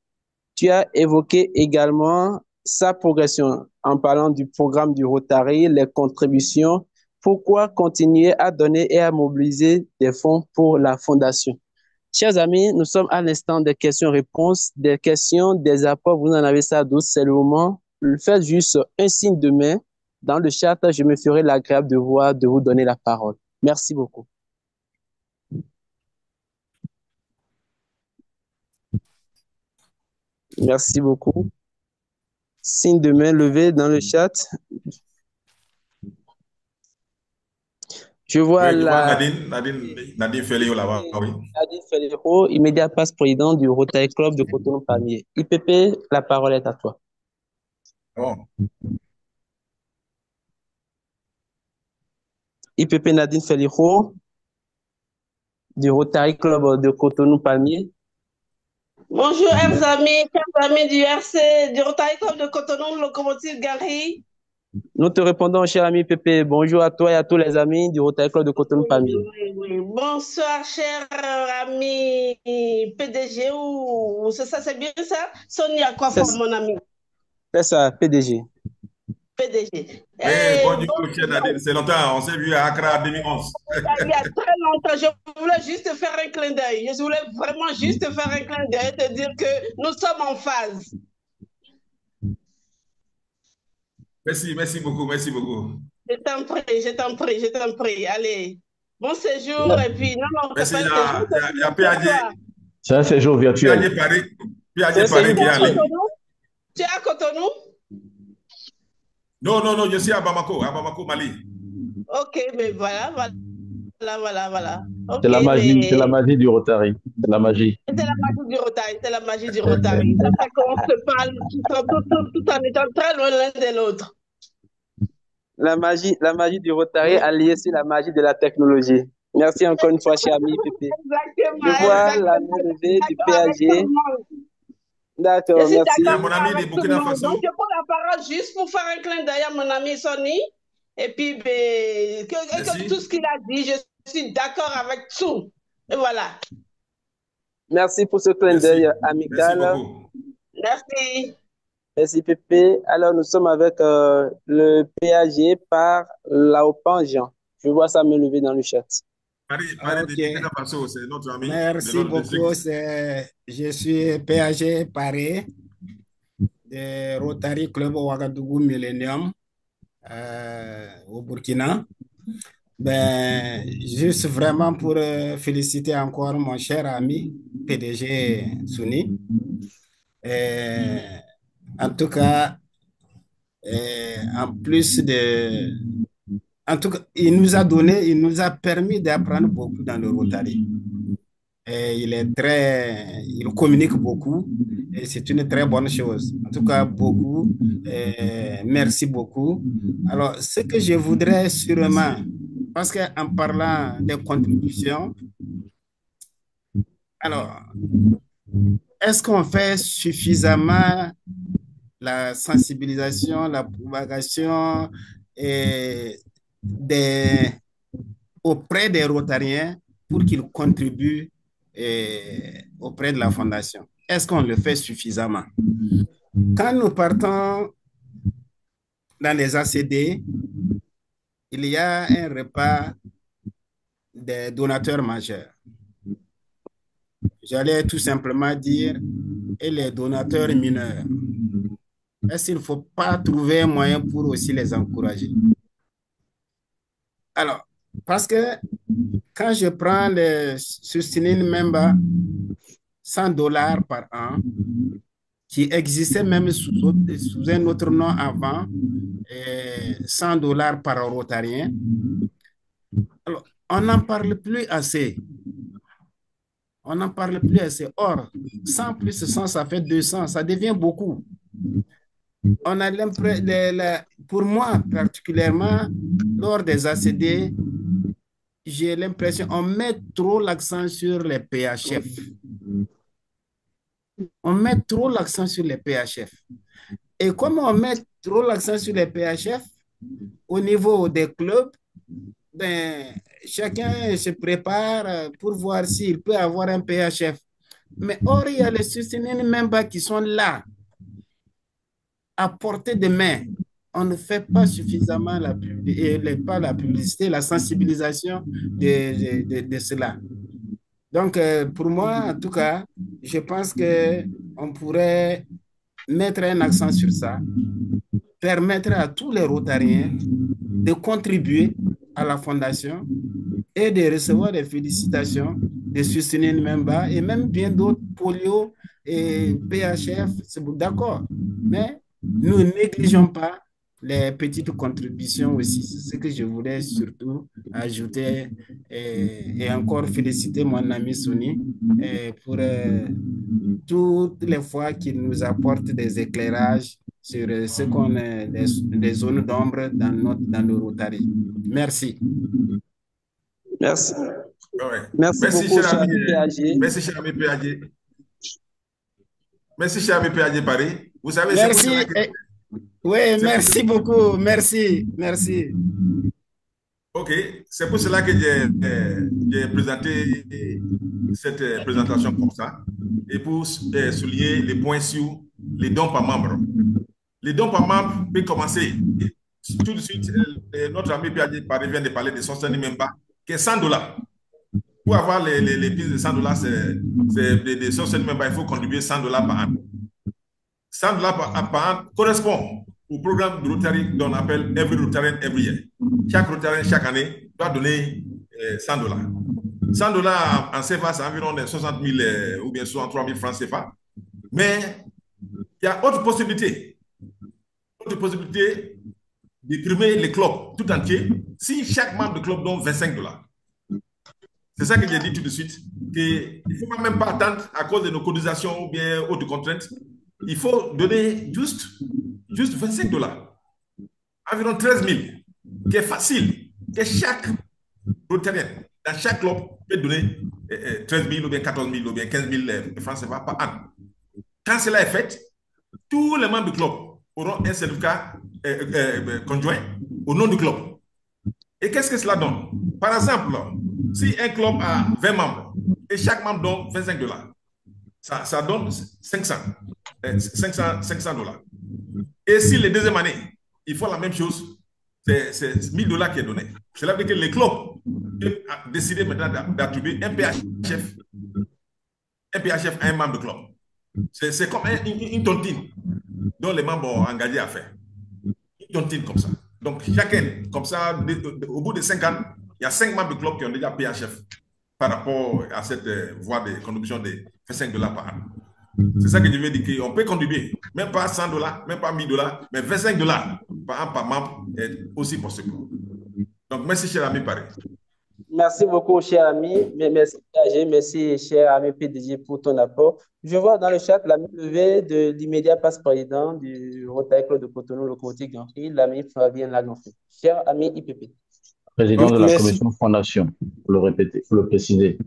tu as évoqué également sa progression en parlant du programme du Rotary, les contributions, Pourquoi continuer à donner et à mobiliser des fonds pour la fondation? Chers amis, nous sommes à l'instant des questions-réponses, des questions, des apports. Vous en avez ça d'autres, c'est le moment. Faites juste un signe de main. Dans le chat, je me ferai l'agréable de vous donner la parole. Merci beaucoup. Merci beaucoup. Signe de main levé dans le chat. Je vois Oui, la... Nadine Félio là-bas, oui. Nadine Félio, immédiat passe-président du Rotary Club de Cotonou-Palmier. IPP, la parole est à toi. Bon. IPP Nadine Félio du Rotary Club de Cotonou-Palmier. Bonjour, chers amis du RC, du Rotary Club de Cotonou, Locomotive Galerie. Nous te répondons, cher ami Pépé. Bonjour à toi et à tous les amis du Rotary Club de Cotonou-Palmier. Oui. Bonsoir, cher ami PDG ou c'est ça, c'est bien ça? Sonia Koffa, mon ami. C'est ça, PDG. PDG. Bonjour, cher Nadine. C'est longtemps, on s'est vu à Accra en 2011. Il y a très longtemps, je voulais juste faire un clin d'œil. Je voulais vraiment juste faire un clin d'œil et te dire que nous sommes en phase. Merci beaucoup. Je t'en prie. Allez, bon séjour et puis non, merci, il y a PAD. C'est un séjour virtuel. PAD Paris qui est en ligne. Tu es à Cotonou? Non, je suis à Bamako, Mali. Ok, mais voilà. Okay, c'est la magie du Rotary. C'est la magie. C'est la magie du Rotary. Ça fait qu'on se parle tout en étant très loin l'un de l'autre. La magie du Rotary alliée sur la magie de la technologie. Merci encore une fois, cher ami Pépé. Je vois la main levée du PAG. D'accord, merci. Mon ami de Burkina Faso. Donc, je prends la parole juste pour faire un clin d'œil à mon ami Sonny. Et puis, que tout ce qu'il a dit, je suis d'accord avec tout. Et voilà. Merci pour ce clin d'œil amical. Merci beaucoup. Merci. Merci Pépé. Alors, nous sommes avec le PAG par Laopan Jean. Je vois ça me lever dans le chat. C'est notre ami. Merci beaucoup. Je suis PAG Paris de Rotary Club Ouagadougou Millennium au Burkina. Juste vraiment pour féliciter encore mon cher ami PDG Souni. En tout cas, il nous a permis d'apprendre beaucoup dans le Rotary. Il communique beaucoup et c'est une très bonne chose. En tout cas, merci beaucoup. Alors, ce que je voudrais sûrement, parce qu'en parlant des contributions, alors, est-ce qu'on fait suffisamment la sensibilisation, la propagation auprès des Rotariens pour qu'ils contribuent auprès de la Fondation? Est-ce qu'on le fait suffisamment? Quand nous partons dans les ACD, il y a un repas des donateurs majeurs. J'allais tout simplement dire, et les donateurs mineurs. Est-ce qu'il ne faut pas trouver un moyen pour aussi les encourager? Alors, parce que quand je prends le Sustaining Member, $100 par an, qui existait même sous un autre nom avant, $100 par Rotarien. Alors, on n'en parle plus assez. Or, 100 plus 100, ça fait 200, ça devient beaucoup. On a l'impression, pour moi particulièrement, lors des ACD, j'ai l'impression qu'on met trop l'accent sur les PHF. Et comme on met trop l'accent sur les PHF, au niveau des clubs, chacun se prépare pour voir s'il peut avoir un PHF. Mais or, il y a les Sustaining Members qui sont là, à portée de main. on ne fait pas suffisamment pas la publicité, la sensibilisation de cela. Donc, pour moi, en tout cas, je pense qu'on pourrait mettre un accent sur ça, permettre à tous les Rotariens de contribuer à la fondation et de recevoir des félicitations, de soutenir Memba et même bien d'autres, Polio et PHF, c'est d'accord. Mais nous ne négligeons pas les petites contributions aussi. C'est ce que je voulais surtout ajouter et encore féliciter mon ami Souni pour toutes les fois qu'il nous apporte des éclairages sur ce qu'on est, des zones d'ombre dans le Rotary. Merci. Merci. Ouais. Merci beaucoup, cher ami PAG. Merci, cher ami PAG. Merci, cher ami PAG Paris. Vous savez, merci. Oui, merci beaucoup. Merci. Merci. OK. C'est pour cela que j'ai présenté cette présentation comme ça et pour souligner les points sur les dons par membre. Les dons par membre peuvent commencer. Tout de suite, notre ami PAG Paris vient de parler de son Memba, qui est $100. Pour avoir les pistes de $100, c'est des social members, il faut contribuer $100 par an. $100 par an correspond au programme de Rotary dont on appelle Every Rotarian Every Year. Chaque Rotarian, chaque année, doit donner $100. $100 en CFA, c'est environ 60 000 ou bien 63 000 francs CFA. Mais il y a autre possibilité. Autre possibilité de primer les clubs tout entier si chaque membre de club donne $25. C'est ça que j'ai dit tout de suite, qu'il ne faut même pas attendre à cause de nos cotisations ou bien autres contraintes. Il faut donner juste $25. Environ 13 000, qui est facile, que chaque Rotarien, dans chaque club, peut donner 13 000 ou bien 14 000 ou bien 15 000 francs CFA par an. Quand cela est fait, tous les membres du club auront un certificat conjoint au nom du club. Et qu'est-ce que cela donne? Par exemple, si un club a 20 membres et chaque membre donne $25, ça donne $500. Et si la deuxième année, ils font la même chose, c'est $1,000 qui est donné. Cela veut dire que les clubs ont décidé maintenant d'attribuer un PHF à un membre de club. C'est comme une tontine dont les membres ont engagé à faire. Une tontine comme ça. Donc, chacun, comme ça, au bout de 5 ans, il y a 5 membres du club qui ont déjà PHF par rapport à cette voie de contribution de $25 par an. C'est ça que je veux dire, qu'on peut contribuer, même pas $100, même pas $1,000, mais $25 par an par membre est aussi possible. Donc, merci, cher ami Paris. Merci beaucoup, cher ami. Merci, PAG. Merci, cher ami PDG, pour ton apport. Je vois dans le chat la main levée de l'immédiat passe-président du Rotary Club de Cotonou, locomotive Grand-Prix, l'ami Fabien Lagonfé. Cher ami IPP. Président de la commission fondation, pour le répéter, pour le préciser.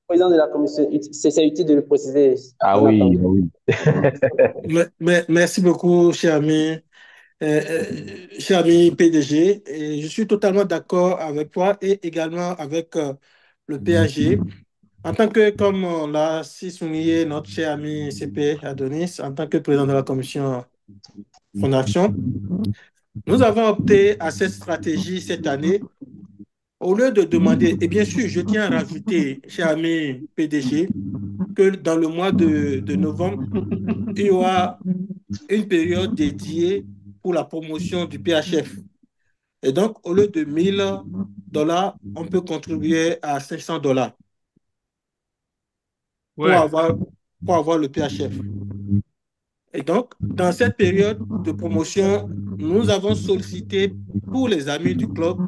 Président de la commission, c'est utile de le préciser. Ah oui, oui. Merci beaucoup, cher ami PDG. Et je suis totalement d'accord avec toi et également avec le PAG. En tant que, comme on l'a si souligné notre cher ami CP Adonis, en tant que président de la commission fondation, nous avons opté à cette stratégie cette année. Au lieu de demander, et bien sûr, je tiens à rajouter, cher ami PDG, que dans le mois de novembre, il y aura une période dédiée pour la promotion du PHF. Et donc, au lieu de $1,000, on peut contribuer à $500 pour avoir le PHF. Et donc, dans cette période de promotion, nous avons sollicité tous les amis du club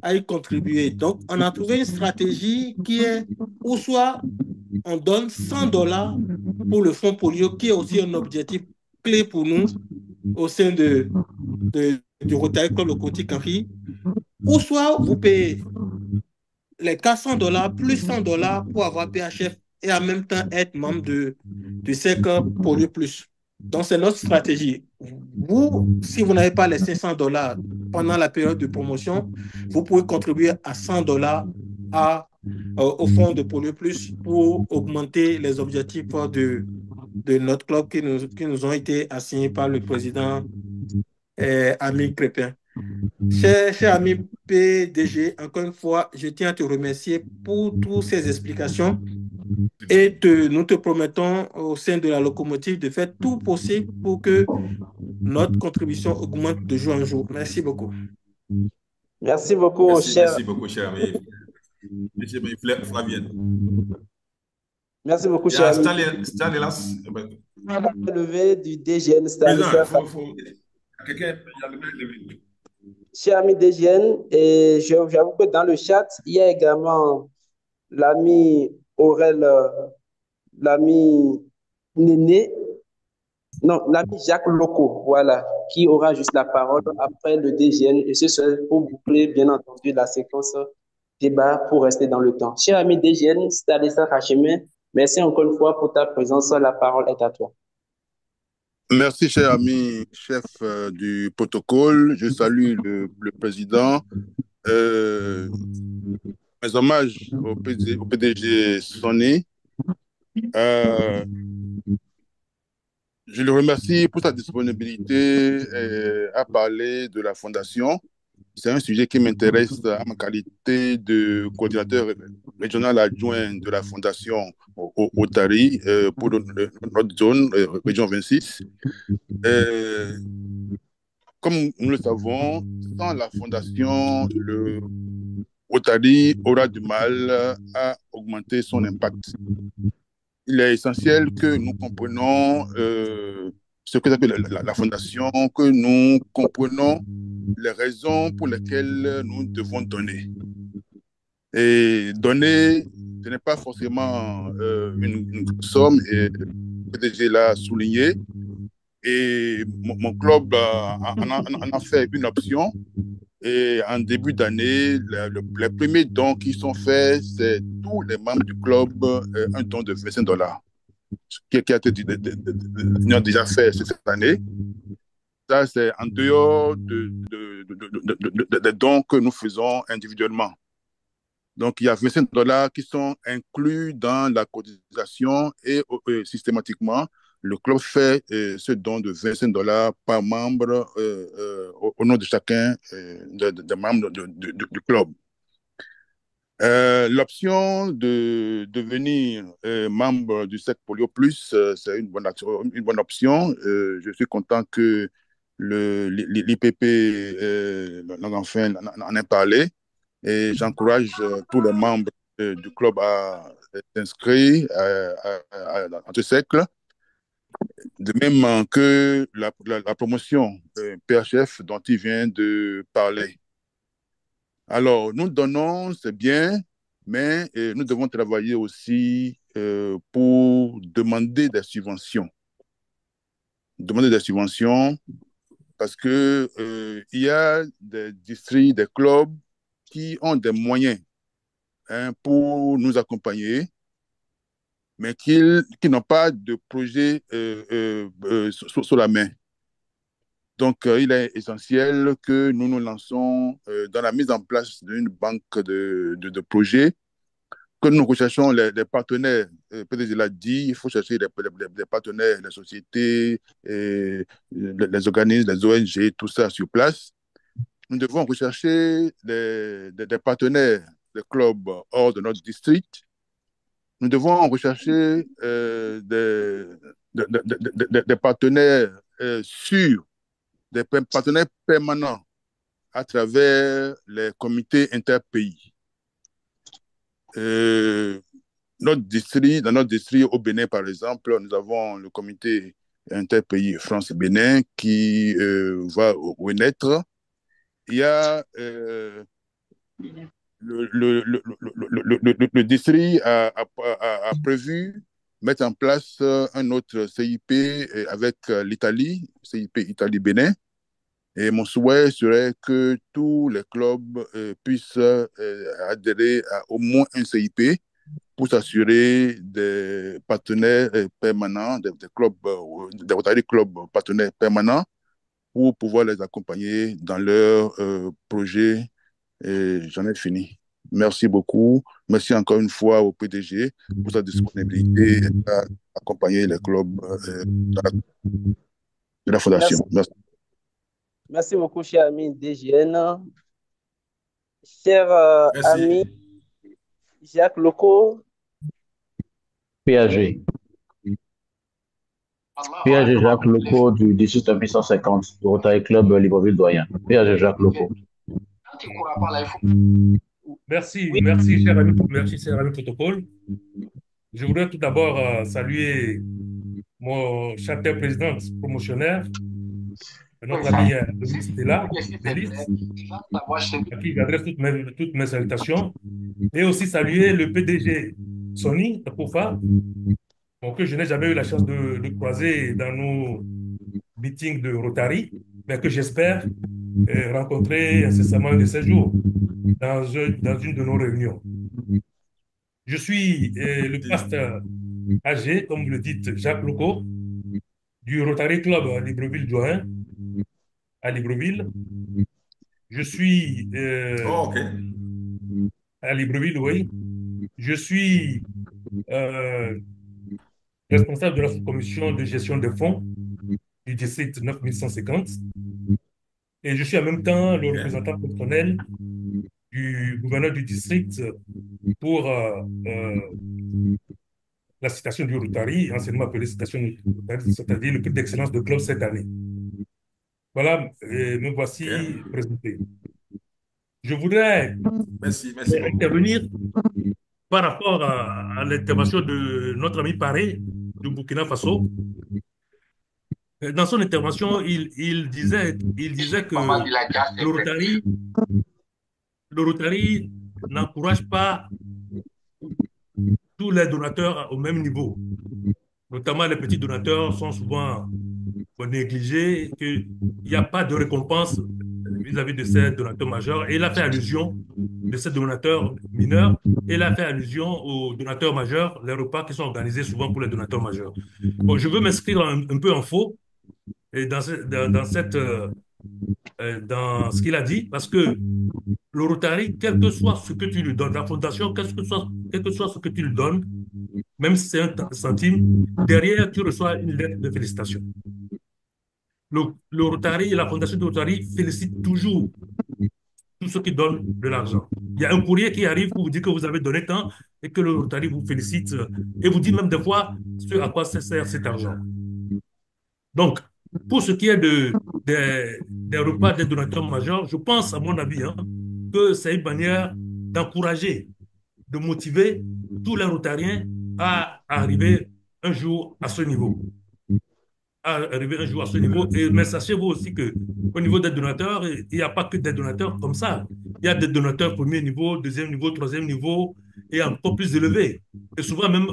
à y contribuer. Donc, on a trouvé une stratégie qui est, ou soit on donne $100 pour le fonds polio, qui est aussi un objectif clé pour nous au sein du Rotary Club locomotive Grand-Prix, ou soit vous payez les $400 plus $100 pour avoir PHF et en même temps être membre du cercle polio plus. Donc, c'est notre stratégie. Vous, si vous n'avez pas les $500 pendant la période de promotion, vous pouvez contribuer à $100 au fonds de Polio Plus pour augmenter les objectifs de notre club qui nous ont été assignés par le président ami Crépin. Cher ami PDG, encore une fois, je tiens à te remercier pour toutes ces explications et nous te promettons au sein de la locomotive de faire tout possible pour que notre contribution augmente de jour en jour. Merci beaucoup. Merci beaucoup, merci beaucoup, cher ami. Monsieur Flavien. Merci beaucoup, cher ami. Stanislas. Levé du DGN Stanislas. Quelqu'un a levé. Cher ami DGN, et j'avoue que dans le chat, il y a également l'ami Aurel, l'ami Néné, non, l'ami Jacques Loco, voilà, qui aura juste la parole après le DGN, et ce serait pour boucler, bien entendu, la séquence débat pour rester dans le temps. Cher ami DGN, Stanislas Hachemé, merci encore une fois pour ta présence, la parole est à toi. Merci, cher ami chef du protocole. Je salue le président. Mes hommages au PDG Sonny. Je le remercie pour sa disponibilité à parler de la fondation. C'est un sujet qui m'intéresse à ma qualité de coordinateur régional adjoint de la fondation au Tari pour notre zone, région 26. Comme nous le savons, sans la fondation, le Otari aura du mal à augmenter son impact. Il est essentiel que nous comprenions ce que s'appelle la fondation, que nous comprenons les raisons pour lesquelles nous devons donner. Et donner, ce n'est pas forcément une somme, et le PDG l'a souligné. Et mon club en a fait une option. Et en début d'année, les premiers dons qui sont faits, c'est tous les membres du club, un don de $25, qui a été déjà fait cette année. Ça, c'est en dehors des dons que nous faisons individuellement. Donc, il y a $25 qui sont inclus dans la cotisation et systématiquement, le club fait ce don de $25 par membre au nom de chacun des membres du club. L'option de devenir membre du SEC Polio Plus, c'est une bonne option. Je suis content que l'IPP enfin, en ait parlé et j'encourage tous les membres du club à s'inscrire à ce cercle. De même que la promotion PHF dont il vient de parler. Alors, nous donnons, c'est bien, mais nous devons travailler aussi pour demander des subventions. Demander des subventions parce que il y a des districts, des clubs qui ont des moyens pour nous accompagner, mais qui n'ont pas de projet sur la main. Donc, il est essentiel que nous nous lançons dans la mise en place d'une banque de projets, que nous recherchons les partenaires. Peut-être je l'ai dit, il faut chercher des partenaires, les sociétés, les organismes, les ONG, tout ça sur place. Nous devons rechercher des partenaires, des clubs hors de notre district. Nous devons rechercher des partenaires sûrs, des partenaires permanents à travers les comités interpays. Dans notre district au Bénin, par exemple, nous avons le comité interpays France-Bénin qui va renaître. Il y a le district a prévu mettre en place un autre CIP avec l'Italie, CIP Italie-Bénin. Et mon souhait serait que tous les clubs puissent adhérer à au moins un CIP pour s'assurer des partenaires permanents, des clubs, des Rotary clubs partenaires permanents pour pouvoir les accompagner dans leurs projets. Et j'en ai fini. Merci beaucoup. Merci encore une fois au PDG pour sa disponibilité à accompagner les clubs de la fondation. Merci. Merci beaucoup, cher ami DGN. Cher ami Jacques Loco. PAG. PAG Jacques Loco du 16850 du Rotary Club Libreville Doyen. PAG Jacques Loco. Merci, merci, cher ami protocole. Je voudrais tout d'abord saluer mon cher président promotionnaire, notre ami Stella, à qui j'adresse toutes mes salutations, et aussi saluer le PDG Sonny Takoufa, que je n'ai jamais eu la chance de croiser dans nos meetings de Rotary, mais que j'espère rencontrer incessamment un de ces jours dans une de nos réunions. Je suis le pasteur âgé, comme vous le dites, Jacques Loco, du Rotary Club à Libreville-Doyen, à Libreville. Je suis à Libreville, oui. Je suis responsable de la commission de gestion des fonds du district 9150. Et je suis en même temps le représentant personnel du gouverneur du district pour la citation du Rotary, anciennement appelée citation du Rotary, c'est-à-dire le prix d'excellence de club cette année. Voilà, me voici présenté. Je voudrais intervenir par rapport à l'intervention de notre ami Paré du Burkina Faso. Dans son intervention, il disait que le Rotary n'encourage pas tous les donateurs au même niveau. Notamment les petits donateurs sont souvent négligés, qu'il n'y a pas de récompense vis-à-vis de ces donateurs majeurs. Et il a fait allusion de ces donateurs mineurs, et il a fait allusion aux donateurs majeurs, les repas qui sont organisés souvent pour les donateurs majeurs. Bon, je veux m'inscrire un peu en faux et dans ce qu'il a dit, parce que le Rotary, quel que soit ce que tu lui donnes, la fondation, quel que soit ce que tu lui donnes, même si c'est un centime, derrière, tu reçois une lettre de félicitations. Le Rotary et la fondation du Rotary félicitent toujours tous ceux qui donnent de l'argent. Il y a un courrier qui arrive pour vous dire que vous avez donné tant et que le Rotary vous félicite et vous dit même des fois ce à quoi sert cet argent. Donc, pour ce qui est des repas des donateurs majeurs, je pense, à mon avis, que c'est une manière d'encourager, de motiver tous les Rotariens à arriver un jour à ce niveau. Mais sachez-vous aussi qu'au niveau des donateurs, il n'y a pas que des donateurs comme ça. Il y a des donateurs premier niveau, deuxième niveau, troisième niveau et encore plus élevés. Et souvent même,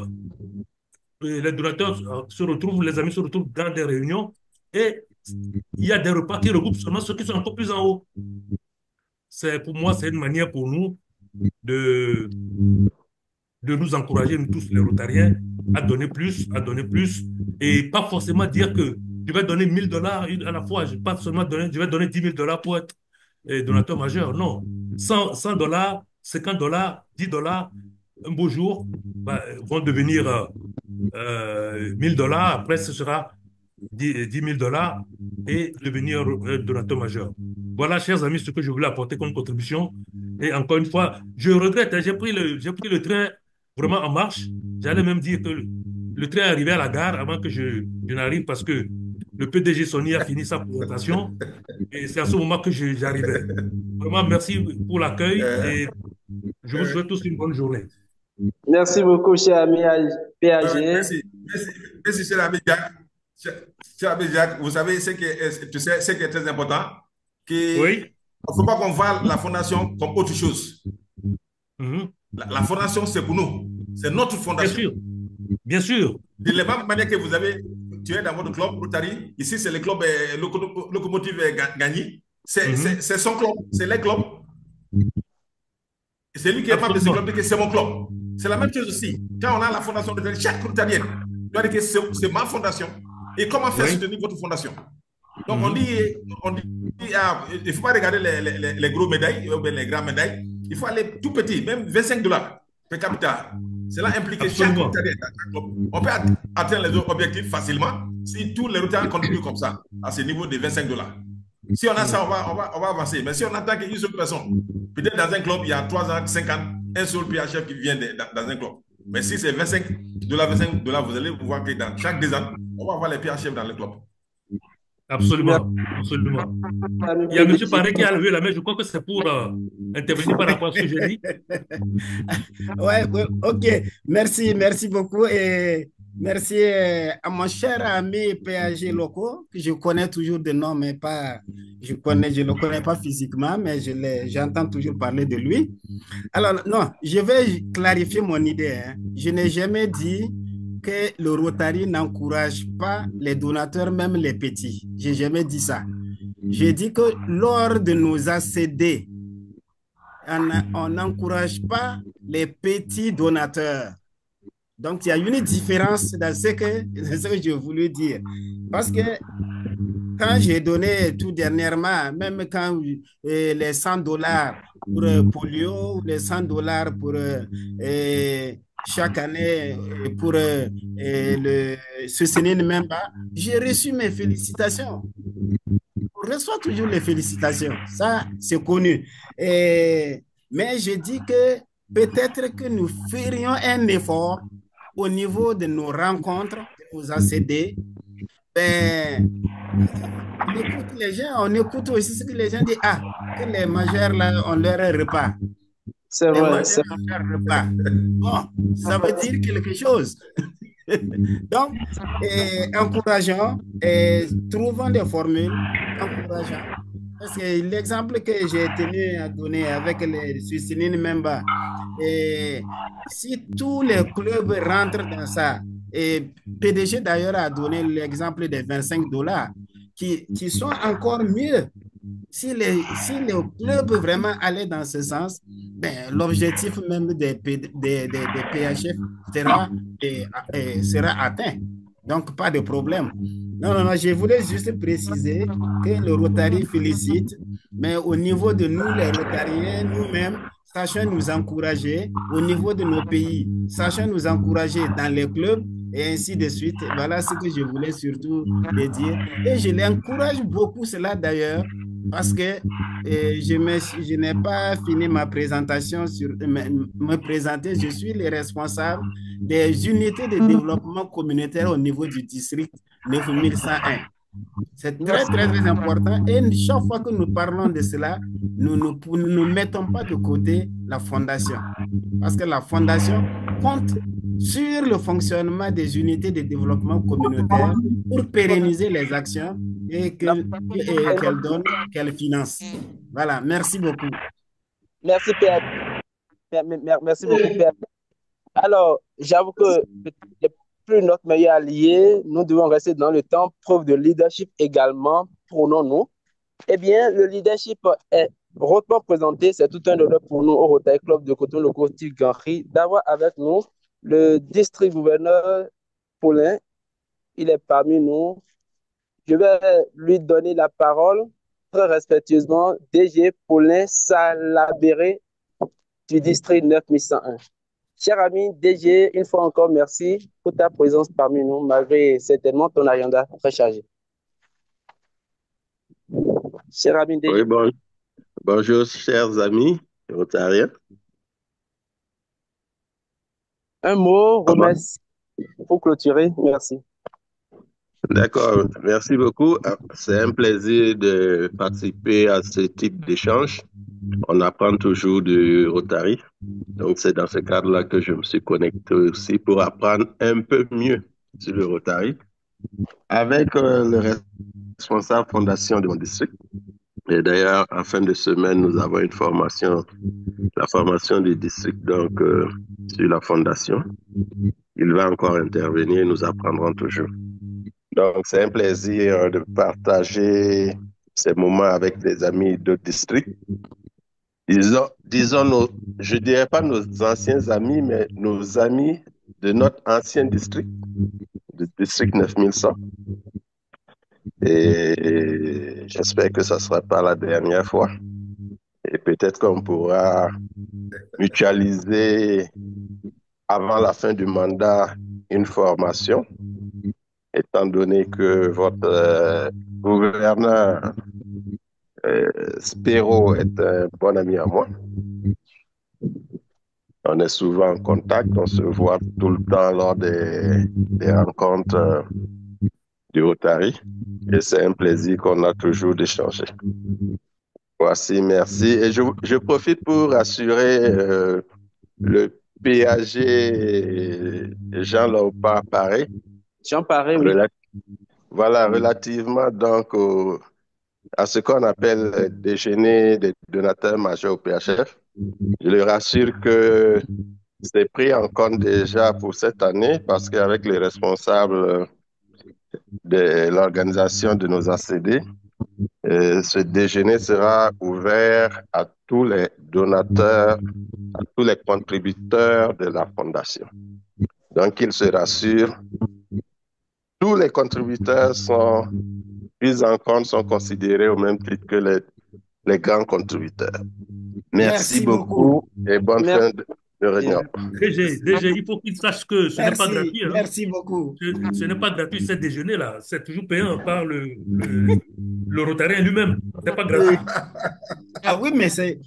les donateurs les amis se retrouvent dans des réunions et il y a des repas qui regroupent seulement ceux qui sont encore plus en haut. Pour moi, c'est une manière pour nous de nous encourager, nous tous les Rotariens, à donner plus, et pas forcément dire que je vais donner $1000 à la fois, je vais donner $10 000 pour être donateur majeur. Non, $100, $50, $10, un beau jour, vont devenir $1000, après ce sera $10 000 et devenir donateur majeur. Voilà, chers amis, ce que je voulais apporter comme contribution. Et encore une fois, je regrette, j'ai pris le train vraiment en marche. J'allais même dire que le train est arrivé à la gare avant que je n'arrive parce que le PDG Sonny a fini sa présentation et c'est à ce moment que j'arrivais. Vraiment, merci pour l'accueil et je vous souhaite tous une bonne journée. Merci beaucoup, cher ami PAG. Merci, cher ami Jacques. Cher ami Jacques, vous savez ce qui est très important, qu'il ne faut pas qu'on voit la fondation comme autre chose. La fondation, c'est pour nous. C'est notre fondation. Bien sûr. De la même manière que tu es dans votre club, Rotary, ici c'est le club Locomotive Gagny. C'est son club, c'est les clubs. C'est lui qui est membre de ce club, c'est mon club. C'est la même chose aussi. Quand on a la fondation de chaque Rotarienne, doit dire que c'est ma fondation. Et comment faire soutenir votre fondation? Donc on dit il ne faut pas regarder les gros médailles, les grandes médailles. Il faut aller tout petit, même $25 per capita. Cela implique que chaque Rotarien, on peut atteindre les objectifs facilement si tous les Rotariens contribuent comme ça, à ce niveau de $25. Si on a ça, on va avancer. Mais si on attend qu'une seule personne, peut-être dans un club, il y a 3 ans, 5 ans, un seul PHF qui vient dans un club. Mais si c'est 25 $, vous allez voir que dans chaque 2 ans, on va avoir les PHF dans le club. Absolument, absolument. Il y a M. Paré qui a levé la main, je crois que c'est pour intervenir par rapport à ce que j'ai dit. Ouais, ok. Merci beaucoup. Et merci à mon cher ami PAG Loco, que je connais toujours de nom, mais pas, je ne le connais pas physiquement, mais j'entends toujours parler de lui. Alors, non, je vais clarifier mon idée, hein. Je n'ai jamais dit que le Rotary n'encourage pas les donateurs, même les petits. Je n'ai jamais dit ça. J'ai dit que lors de nos ACD, on n'encourage pas les petits donateurs. Donc, il y a une différence dans ce que j'ai voulu dire. Parce que quand j'ai donné tout dernièrement, même quand les $100 pour polio, les $100 pour chaque année pour le soutenir même pas, j'ai reçu mes félicitations. On reçoit toujours les félicitations, ça c'est connu. Mais je dis que peut-être que nous ferions un effort au niveau de nos rencontres, de nos ACD. Ben, on écoute les gens, on écoute aussi ce que les gens disent. Ah, que les majeurs là ont leur repas. C'est vrai, c'est repas. Bon, ça veut dire quelque chose. Donc, encourageons et trouvons des formules, encourageons. Parce que l'exemple que j'ai tenu à donner avec les Suissinines Memba, et si tous les clubs rentrent dans ça, et PDG d'ailleurs a donné l'exemple des $25 qui sont encore mieux. Si les clubs vraiment allaient dans ce sens, ben, l'objectif même des PHF sera atteint. Donc, pas de problème. Non, je voulais juste préciser que le Rotary félicite, mais au niveau de nous, les Rotariens, nous-mêmes, sachons nous encourager au niveau de nos pays, sachons nous encourager dans les clubs et ainsi de suite. Voilà ce que je voulais surtout dire. Et je l'encourage beaucoup, cela d'ailleurs, parce que je n'ai pas fini ma présentation me présenter. Je suis le responsable des unités de développement communautaire au niveau du district 9101. C'est très, très, très important. Et chaque fois que nous parlons de cela, nous ne mettons pas de côté la fondation. Parce que la fondation compte sur le fonctionnement des unités de développement communautaire pour pérenniser les actions et qu'elle donne, qu'elle finance. Voilà, merci beaucoup. Merci, Père. Merci beaucoup, Père. Alors, j'avoue que plus notre meilleur allié, nous devons rester dans le temps, preuve de leadership également, prônons-nous. Eh bien, le leadership est hautement présenté, c'est tout un honneur pour nous au Rotary Club de Cotonou-le-Costi-Ganri d'avoir avec nous le district gouverneur Paulin. Il est parmi nous. Je vais lui donner la parole très respectueusement, DG Paulin Salabéré du district 9101. Cher ami DG, une fois encore, merci pour ta présence parmi nous, malgré certainement ton agenda très chargé. Cher ami DG. Oui, bonjour, chers amis rotariens. Un mot, remercie pour clôturer. Merci. D'accord, merci beaucoup. C'est un plaisir de participer à ce type d'échange. On apprend toujours du Rotary. Donc, c'est dans ce cadre-là que je me suis connecté aussi pour apprendre un peu mieux sur le Rotary avec le responsable fondation de mon district. Et d'ailleurs, en fin de semaine, nous avons une formation, la formation du district, donc sur la fondation. Il va encore intervenir, nous apprendrons toujours. Donc, c'est un plaisir de partager ces moments avec des amis d'autres districts. Disons je ne dirais pas nos anciens amis, mais nos amis de notre ancien district, le district 9100. Et j'espère que ça ne sera pas la dernière fois. Et peut-être qu'on pourra mutualiser avant la fin du mandat une formation, étant donné que votre gouverneur Spiro est un bon ami à moi. On est souvent en contact, on se voit tout le temps lors des rencontres du Rotary. Et c'est un plaisir qu'on a toujours d'échanger. Voici, merci. Et je profite pour assurer le PAG Jean-Laurent Paré. Jean Paré, oui. Voilà, relativement donc à ce qu'on appelle le déjeuner des donateurs majeurs au PHF. Je le rassure que c'est pris en compte déjà pour cette année parce qu'avec les responsables de l'organisation de nos ACD, ce déjeuner sera ouvert à tous les donateurs, à tous les contributeurs de la fondation. Donc, il se rassure, tous les contributeurs sont pris en compte, sont considérés au même titre que les grands contributeurs. Merci beaucoup et bonne fin de réunion. DG, il faut qu'il sache que ce n'est pas gratuit. Hein. Merci beaucoup. Ce n'est pas gratuit, ce déjeuner-là. C'est toujours payant par le Rotarien lui-même. Ce n'est pas gratuit. Ah oui, mais c'est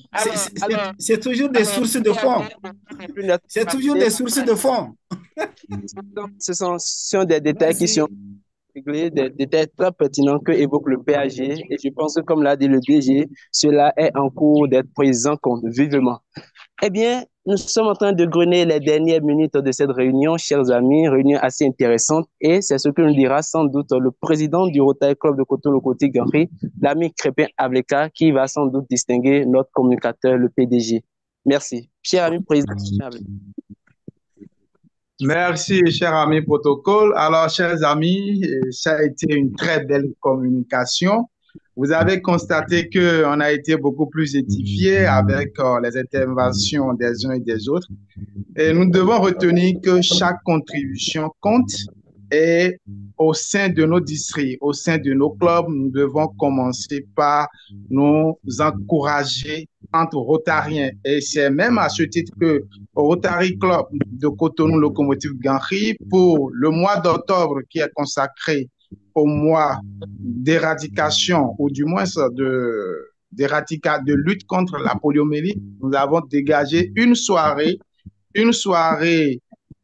toujours des sources de fonds. C'est toujours des sources de fonds. Ce sont des détails qui sont réglés, des détails très pertinents que évoque le PAG. Et je pense que, comme l'a dit le DG, cela est en cours d'être pris en compte vivement. Eh bien, nous sommes en train de griner les dernières minutes de cette réunion, chers amis, réunion assez intéressante, et c'est ce que nous dira sans doute le président du Rotary Club de Cotonou-Cotigari, l'ami Crépin Ableka, qui va sans doute distinguer notre communicateur, le PDG. Merci. Cher ami président. Merci, cher ami protocole. Alors, chers amis, ça a été une très belle communication. Vous avez constaté qu'on a été beaucoup plus édifié avec les interventions des uns et des autres. Et nous devons retenir que chaque contribution compte et au sein de nos districts, au sein de nos clubs, nous devons commencer par nous encourager entre Rotariens. Et c'est même à ce titre que Rotary Club de Cotonou Locomotive Ganri, pour le mois d'octobre qui est consacré au mois d'éradication, ou du moins de lutte contre la poliomyélite, nous avons dégagé une soirée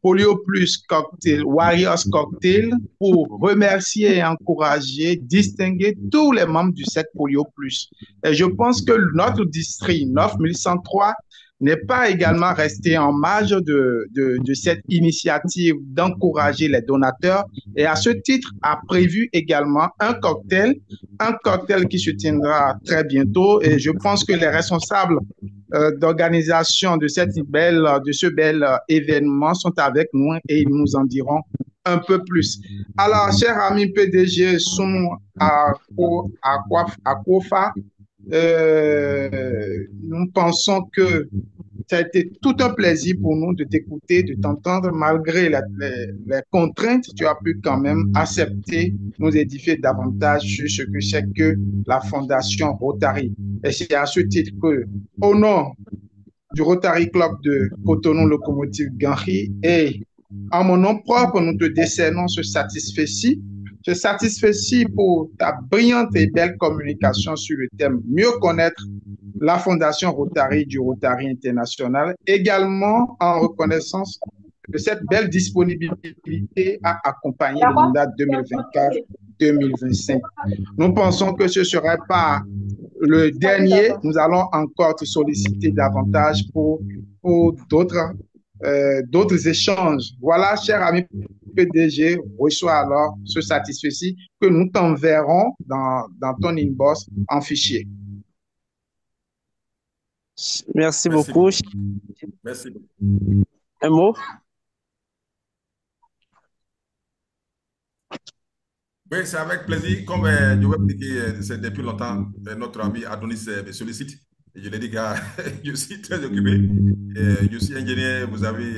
Polio Plus Cocktail, Warriors Cocktail, pour remercier et encourager, distinguer tous les membres du 7 Polio Plus. Et je pense que notre district 9103 n'est pas également resté en marge de cette initiative d'encourager les donateurs et à ce titre a prévu également un cocktail qui se tiendra très bientôt et je pense que les responsables d'organisation de ce bel événement sont avec nous et ils nous en diront un peu plus. Alors, chers amis PDG, sont à Kofa, nous pensons que ça a été tout un plaisir pour nous de t'écouter, de t'entendre. Malgré les contraintes, tu as pu quand même accepter, nous édifier davantage sur ce que c'est que la Fondation Rotary. Et c'est à ce titre que, au nom du Rotary Club de Cotonou Locomotive Ganri et en mon nom propre, nous te décernons ce satisfait-ci. Je satisfait pour ta brillante et belle communication sur le thème mieux connaître la Fondation Rotary du Rotary International, également en reconnaissance de cette belle disponibilité à accompagner le mandat 2024-2025. Nous pensons que ce ne serait pas le dernier. Nous allons encore te solliciter davantage pour d'autres échanges. Voilà, cher ami PDG, reçois alors ce satisfait-ci que nous t'enverrons dans ton inbox en fichier. Merci beaucoup. Merci. Un mot? Oui, c'est avec plaisir. Comme je vous ai dit, c'est depuis longtemps, notre ami Adonis me sollicite. Et je lui ai dit que je suis très occupé. Je suis ingénieur, vous avez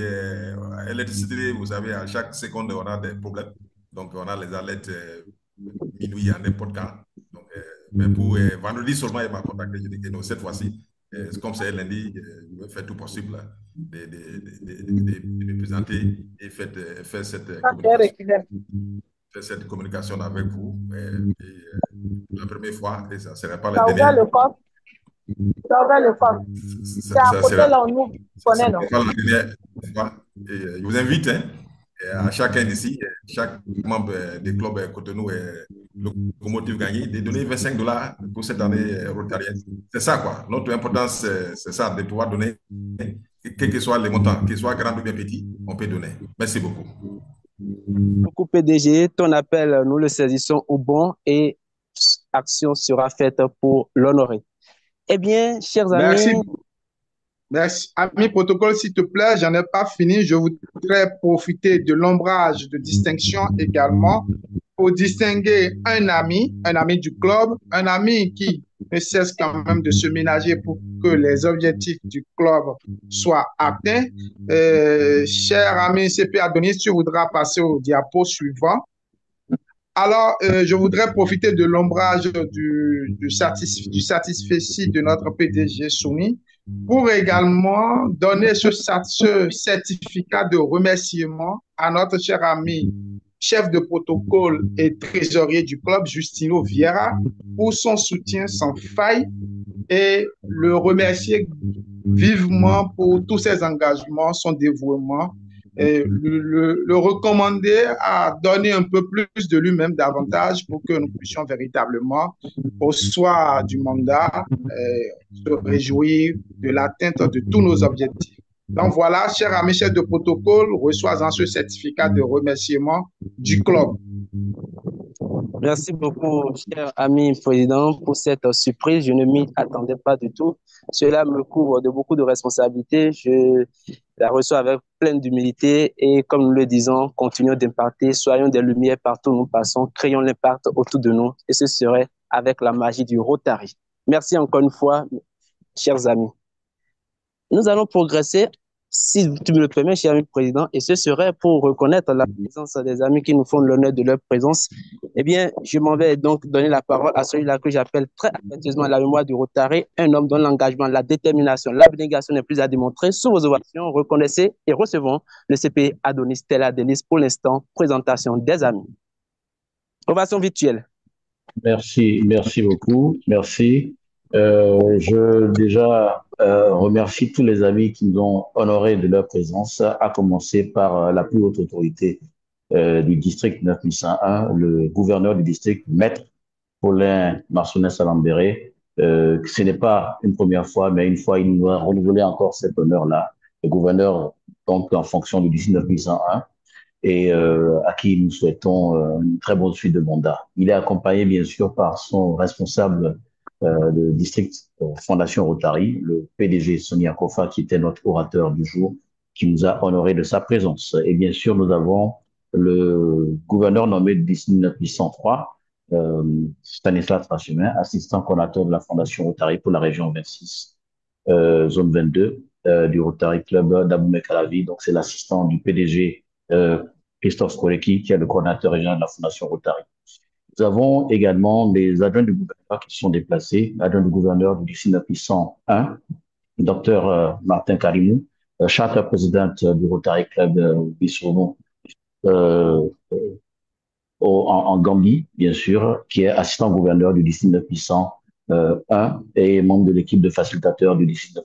électricité, vous savez, à chaque seconde, on a des problèmes. Donc, on a les alertes minuit à n'importe quand. Donc, mais pour vendredi seulement, il m'a contacté. Je dis que non, cette fois-ci, comme c'est lundi, je vais faire tout possible de me présenter et faire cette communication. faire cette communication avec vous. La première fois, et ça ne serait pas la Ça a ouvert dernière. le coffre. Ça a ouvert le coffre. C'est à côté là, on nous connaît, non? Pas la dernière fois. Je vous invite à chacun d'ici, chaque membre des clubs Cotonou et Locomotive Gagné, de donner $25 pour cette année rotarienne. C'est ça, quoi. Notre importance, c'est ça, de pouvoir donner, quels que soient les montants, qu'ils soient grands ou bien petits, on peut donner. Merci beaucoup. Beaucoup PDG, ton appel, nous le saisissons au bon et action sera faite pour l'honorer. Eh bien, chers amis. Merci. Merci. Ami protocole, s'il te plaît, j'en ai pas fini. Je voudrais profiter de l'ombrage de distinction également pour distinguer un ami du club, un ami qui ne cesse quand même de se ménager pour que les objectifs du club soient atteints. Cher ami CP Adonis, tu voudras passer au diapo suivant. Alors, je voudrais profiter de l'ombrage du satisfecit de notre PDG Soumi pour également donner ce certificat de remerciement à notre cher ami chef de protocole et trésorier du club, Justino Vieira, pour son soutien sans faille et le remercier vivement pour tous ses engagements, son dévouement, et le recommander à donner un peu plus de lui-même davantage pour que nous puissions véritablement, au soir du mandat, se réjouir de l'atteinte de tous nos objectifs. Donc voilà, cher ami chef de protocole, reçois-en ce certificat de remerciement du club. Merci beaucoup, cher ami président, pour cette surprise. Je ne m'y attendais pas du tout. Cela me couvre de beaucoup de responsabilités. Je la reçois avec pleine d'humilité et comme nous le disons, continuons d'imparter, soyons des lumières partout où nous passons, créons l'impact autour de nous et ce serait avec la magie du Rotary. Merci encore une fois, chers amis. Nous allons progresser, si tu me le permets, cher ami président, et ce serait pour reconnaître la présence des amis qui nous font l'honneur de leur présence. Eh bien, je m'en vais donc donner la parole à celui-là que j'appelle très affectueusement la mémoire du Rotary, un homme dont l'engagement, la détermination, l'abnégation n'est plus à démontrer. Sous vos ovations, reconnaissez et recevons le CP Adonis Stella Delis pour l'instant, présentation des amis. Ovation virtuelle. Merci beaucoup. Merci. Je déjà remercie tous les amis qui nous ont honorés de leur présence, à commencer par la plus haute autorité du district 9101, le gouverneur du district, Maître Paulin Marsonet-Salambéré. Ce n'est pas une première fois, mais une fois, il nous a renouvelé encore cet honneur-là. Le gouverneur, donc, en fonction du district 9101, et à qui nous souhaitons une très bonne suite de mandat. Il est accompagné, bien sûr, par son responsable de district Fondation Rotary, le PDG Sonia Kofa, qui était notre orateur du jour, qui nous a honoré de sa présence. Et bien sûr, nous avons le gouverneur nommé du district 803, Stanislas Trachemin, assistant coordinateur de la Fondation Rotary pour la région 26, zone 22, du Rotary Club d'Abomey-Calavi. Donc, c'est l'assistant du PDG Christophe Koreki, qui est le coordinateur régional de la Fondation Rotary. Nous avons également les adjoints du gouverneur qui sont déplacés, adjoint du gouverneur du district 901, Dr Martin Karimou, charter présidente du Rotary Club Bissounou en Gambie, bien sûr, qui est assistant gouverneur du district 901 et membre de l'équipe de facilitateurs du district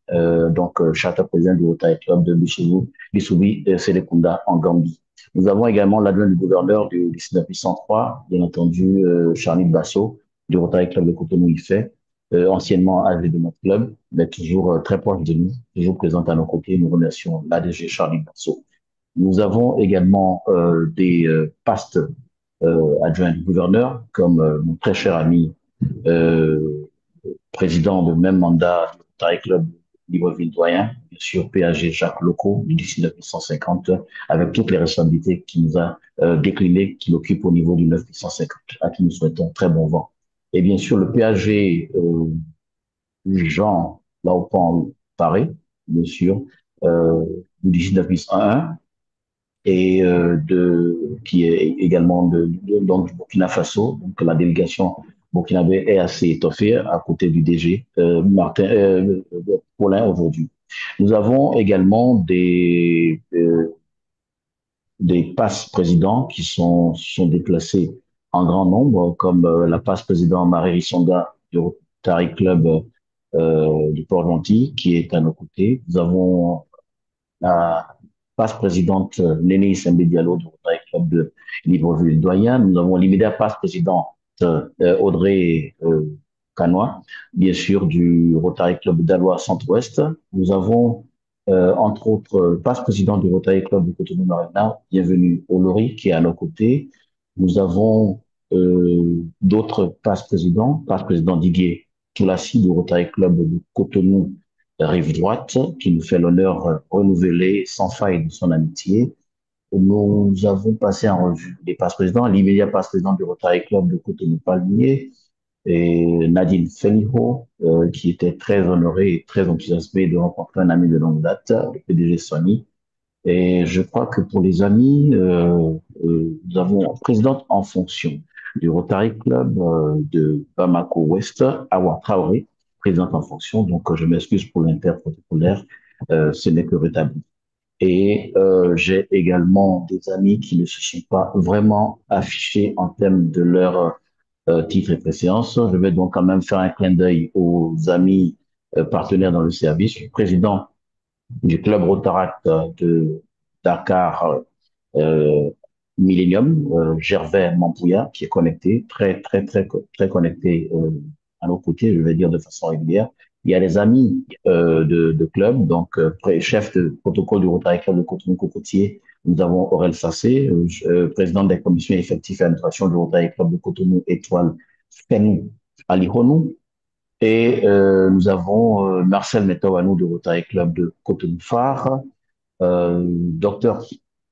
901. Donc, charter président du Rotary Club de Bissoubi et Sélékounda en Gambie. Nous avons également l'adjoint du gouverneur du district 803, bien entendu, Charlie Basso, du Rotary Club de Cotonou-Ifé, anciennement âgé de notre club, mais toujours très proche de nous, toujours présent à nos côtés. Nous remercions l'ADG Charlie Basso. Nous avons également des pastes adjoints du gouverneur, comme mon très cher ami, président de même mandat du Rotary Club Libreville-Doyen, bien sûr PAG Jacques Loco, du district 950, avec toutes les responsabilités qu'il nous a déclinées, qu'il occupe au niveau du 950, à qui nous souhaitons très bon vent. Et bien sûr, le PAG Jean Laopan Paré, bien sûr, du district 901, et qui est également donc, du Burkina Faso, donc la délégation burkinabé est assez étoffée à côté du DG Paulin aujourd'hui. Nous avons également des des passes-présidents qui sont déplacés en grand nombre, comme la passe-président Marie Rissonga du Rotary Club du Port-Gentil, qui est à nos côtés. Nous avons la passe-présidente Néné Sembé Diallo du Rotary Club de Libreville-Doyen. Nous avons l'immédiat passe-présidente Audrey Canois, bien sûr, du Rotary Club d'Alois Centre-Ouest. Nous avons, entre autres, passe-président du Rotary Club de Cotonou-Marina, bienvenue Olori, qui est à nos côtés. Nous avons d'autres passe-président Didier Toulassi du Rotary Club de Cotonou Rive Droite, qui nous fait l'honneur renouvelé sans faille de son amitié. Nous avons passé en revue les passe-présidents, l'immédiat passe-président du Rotary Club de Cotonou-Palmier, et Nadine Feliho, qui était très honorée et très enthousiasmée de rencontrer un ami de longue date, le PDG Sony. Et je crois que pour les amis, nous avons présidente en fonction du Rotary Club de Bamako Ouest, Awa Traoré, présidente en fonction. Donc, je m'excuse pour l'interprotocolaire, ce n'est que rétabli. Et j'ai également des amis qui ne se sont pas vraiment affichés en termes de leur titre et préséance. Je vais donc quand même faire un clin d'œil aux amis partenaires dans le service. Le président du club Rotaract de Dakar euh, Millennium, Gervais Mampouya, qui est connecté, très connecté à nos côtés, je vais dire de façon régulière. Il y a les amis de club, donc chef de protocole du Rotary Club de Cotonou-Cocotier, nous avons Aurel Sassé, président des commissions effectives et administration du Rotary Club de Cotonou Étoile Fenou Alihonou. Et nous avons Marcel Metawanou du Rotary Club de Cotonou Phare, docteur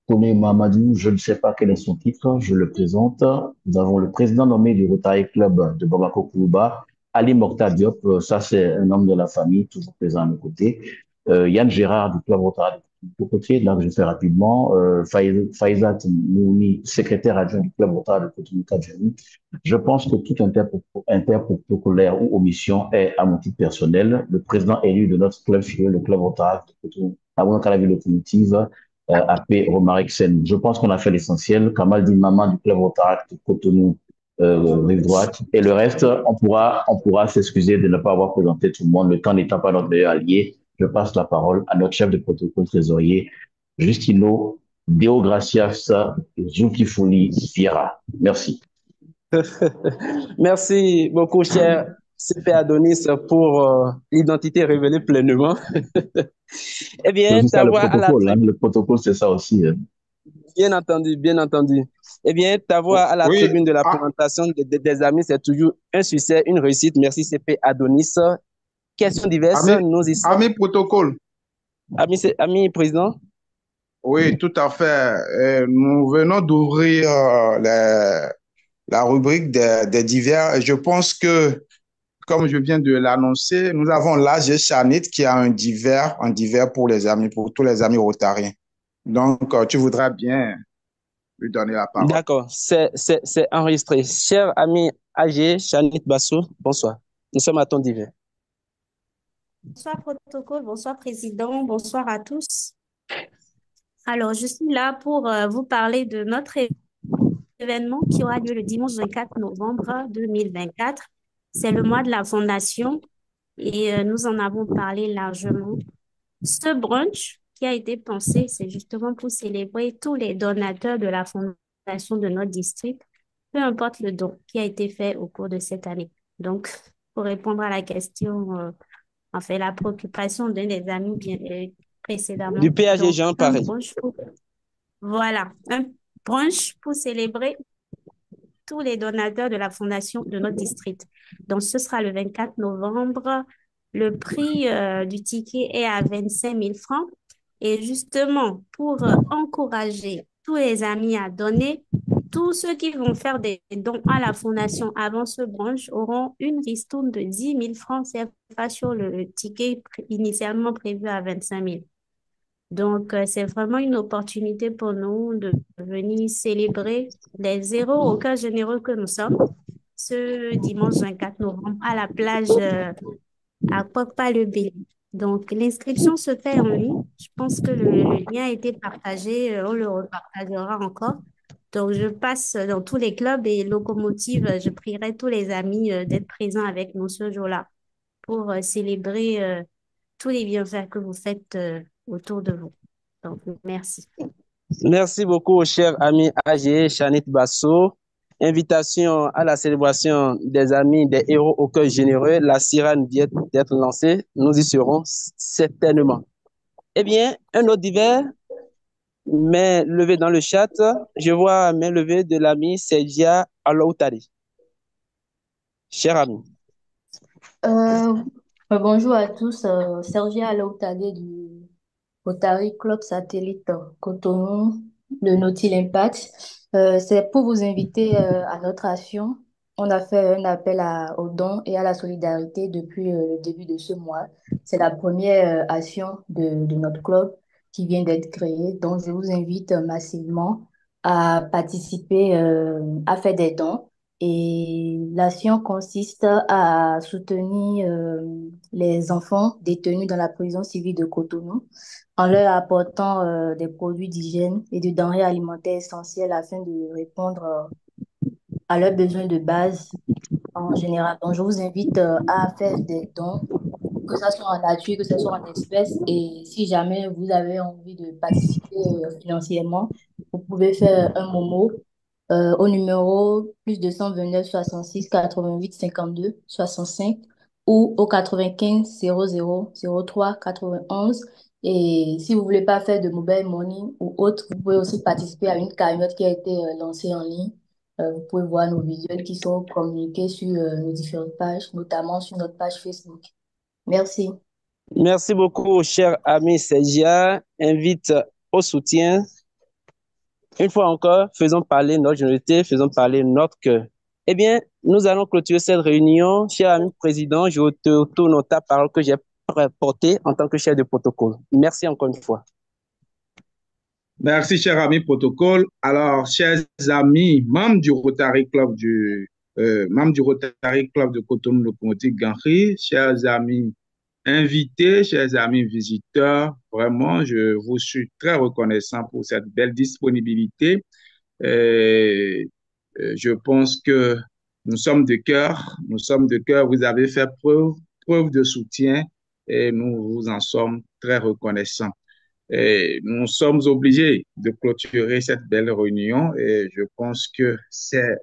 Kone Mamadou, je ne sais pas quel est son titre, je le présente. Nous avons le président nommé du Rotary Club de Bamako Kourouba, Ali Mokhtar Diop, ça c'est un homme de la famille, toujours présent à nos côtés. Yann Gérard du Club Rotary de côté, là je fais rapidement. Faïzat Mouni, secrétaire adjoint du Club Rotary de Cotonou-Kadjani. Je pense que tout interprotocolaire ou omission est à mon titre personnel. Le président élu de notre club filial, le Club Rotary de Cotonou, à la ville locomotive, AP Romaric Sen. Je pense qu'on a fait l'essentiel. Kamal Maman du Club Rotary de Cotonou, rive droite. Et le reste, on pourra s'excuser de ne pas avoir présenté tout le monde. Le temps n'étant pas notre meilleur allié, je passe la parole à notre chef de protocole trésorier, Justino Deogracias Zoukifoli Vieira. Merci. Merci beaucoup, cher CP Adonis, pour l'identité révélée pleinement. Eh bien, ta voix à la tribune. Le protocole, c'est ça aussi. Bien entendu, bien entendu. Eh bien, ta voix à la tribune de la présentation des amis, c'est toujours un succès, une réussite. Merci, CP Adonis. Questions diverses, nous y sommes. Ami protocole. Ami président. Oui, tout à fait. Nous venons d'ouvrir la rubrique des divers. Et je pense que, comme je viens de l'annoncer, nous avons l'AG Chanit qui a un divers pour les amis, pour tous les amis rotariens. Donc, tu voudras bien lui donner la parole. D'accord, c'est enregistré. Cher ami AG Chanit Basso, bonsoir. Nous sommes à ton divers. Bonsoir protocole, bonsoir président, bonsoir à tous. Alors, je suis là pour vous parler de notre événement qui aura lieu le dimanche 24 novembre 2024. C'est le mois de la Fondation et nous en avons parlé largement. Ce brunch qui a été pensé, c'est justement pour célébrer tous les donateurs de la Fondation de notre district, peu importe le don qui a été fait au cours de cette année. Donc, pour répondre à la question, en fait, la préoccupation d'un des amis précédemment. Du PAG Jean Paris. Voilà, un brunch pour célébrer tous les donateurs de la fondation de notre district. Donc, ce sera le 24 novembre. Le prix du ticket est à 25 000 francs. Et justement, pour encourager tous les amis à donner, tous ceux qui vont faire des dons à la fondation avant ce brunch auront une ristourne de 10 000 francs CFA sur le ticket initialement prévu à 25 000. Donc, c'est vraiment une opportunité pour nous de venir célébrer les héros au cœur généreux que nous sommes ce dimanche 24 novembre à la plage à Pokpa-le-Béli. Donc, l'inscription se fait en ligne. Je pense que le lien a été partagé. On le repartagera encore. Donc, je passe dans tous les clubs et locomotives. Je prierai tous les amis d'être présents avec nous ce jour-là pour célébrer tous les bienfaits que vous faites autour de vous. Donc, merci. Merci beaucoup, cher ami AG Chanit Basso. Invitation à la célébration des amis des héros au cœur généreux. La sirène vient d'être lancée. Nous y serons certainement. Eh bien, un autre divers, main levée dans le chat. Je vois main levée de l'ami Sergia Aloutari. Cher ami. Bonjour à tous, Sergia Aloutade du Rotary Club Satellite Cotonou, le Nautil Impact. C'est pour vous inviter à notre action. On a fait un appel aux dons et à la solidarité depuis le début de ce mois. C'est la première action de notre club qui vient d'être créée. Donc, je vous invite massivement à participer, à faire des dons. Et l'action consiste à soutenir les enfants détenus dans la prison civile de Cotonou en leur apportant des produits d'hygiène et de denrées alimentaires essentielles afin de répondre à leurs besoins de base en général. Donc, je vous invite à faire des dons, que ce soit en nature, que ce soit en espèces. Et si jamais vous avez envie de participer financièrement, vous pouvez faire un Momo au numéro plus 229 66 88 52 65 ou au 95 00 03 91. Et si vous voulez pas faire de mobile money ou autre, vous pouvez aussi participer à une cagnotte qui a été lancée en ligne. Vous pouvez voir nos visuels qui sont communiqués sur nos différentes pages, notamment sur notre page Facebook. Merci. Merci beaucoup, cher ami Sergia. Invite au soutien. Une fois encore, faisons parler notre générosité, faisons parler notre cœur. Eh bien, nous allons clôturer cette réunion. Cher ami président, je te retourne ta parole que j'ai portée en tant que chef de protocole. Merci encore une fois. Merci, cher ami protocole. Alors, chers amis, membres du Rotary Club de Cotonou Locomotive Ganri, chers amis invités, chers amis visiteurs, vraiment, je vous suis très reconnaissant pour cette belle disponibilité. Je pense que nous sommes de cœur, vous avez fait preuve de soutien et nous vous en sommes très reconnaissants. Et nous sommes obligés de clôturer cette belle réunion et je pense que c'est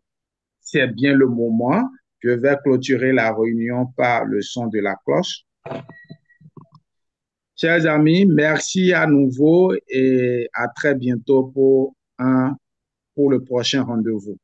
bien le moment. Je vais clôturer la réunion par le son de la cloche. Chers amis, merci à nouveau et à très bientôt pour le prochain rendez-vous.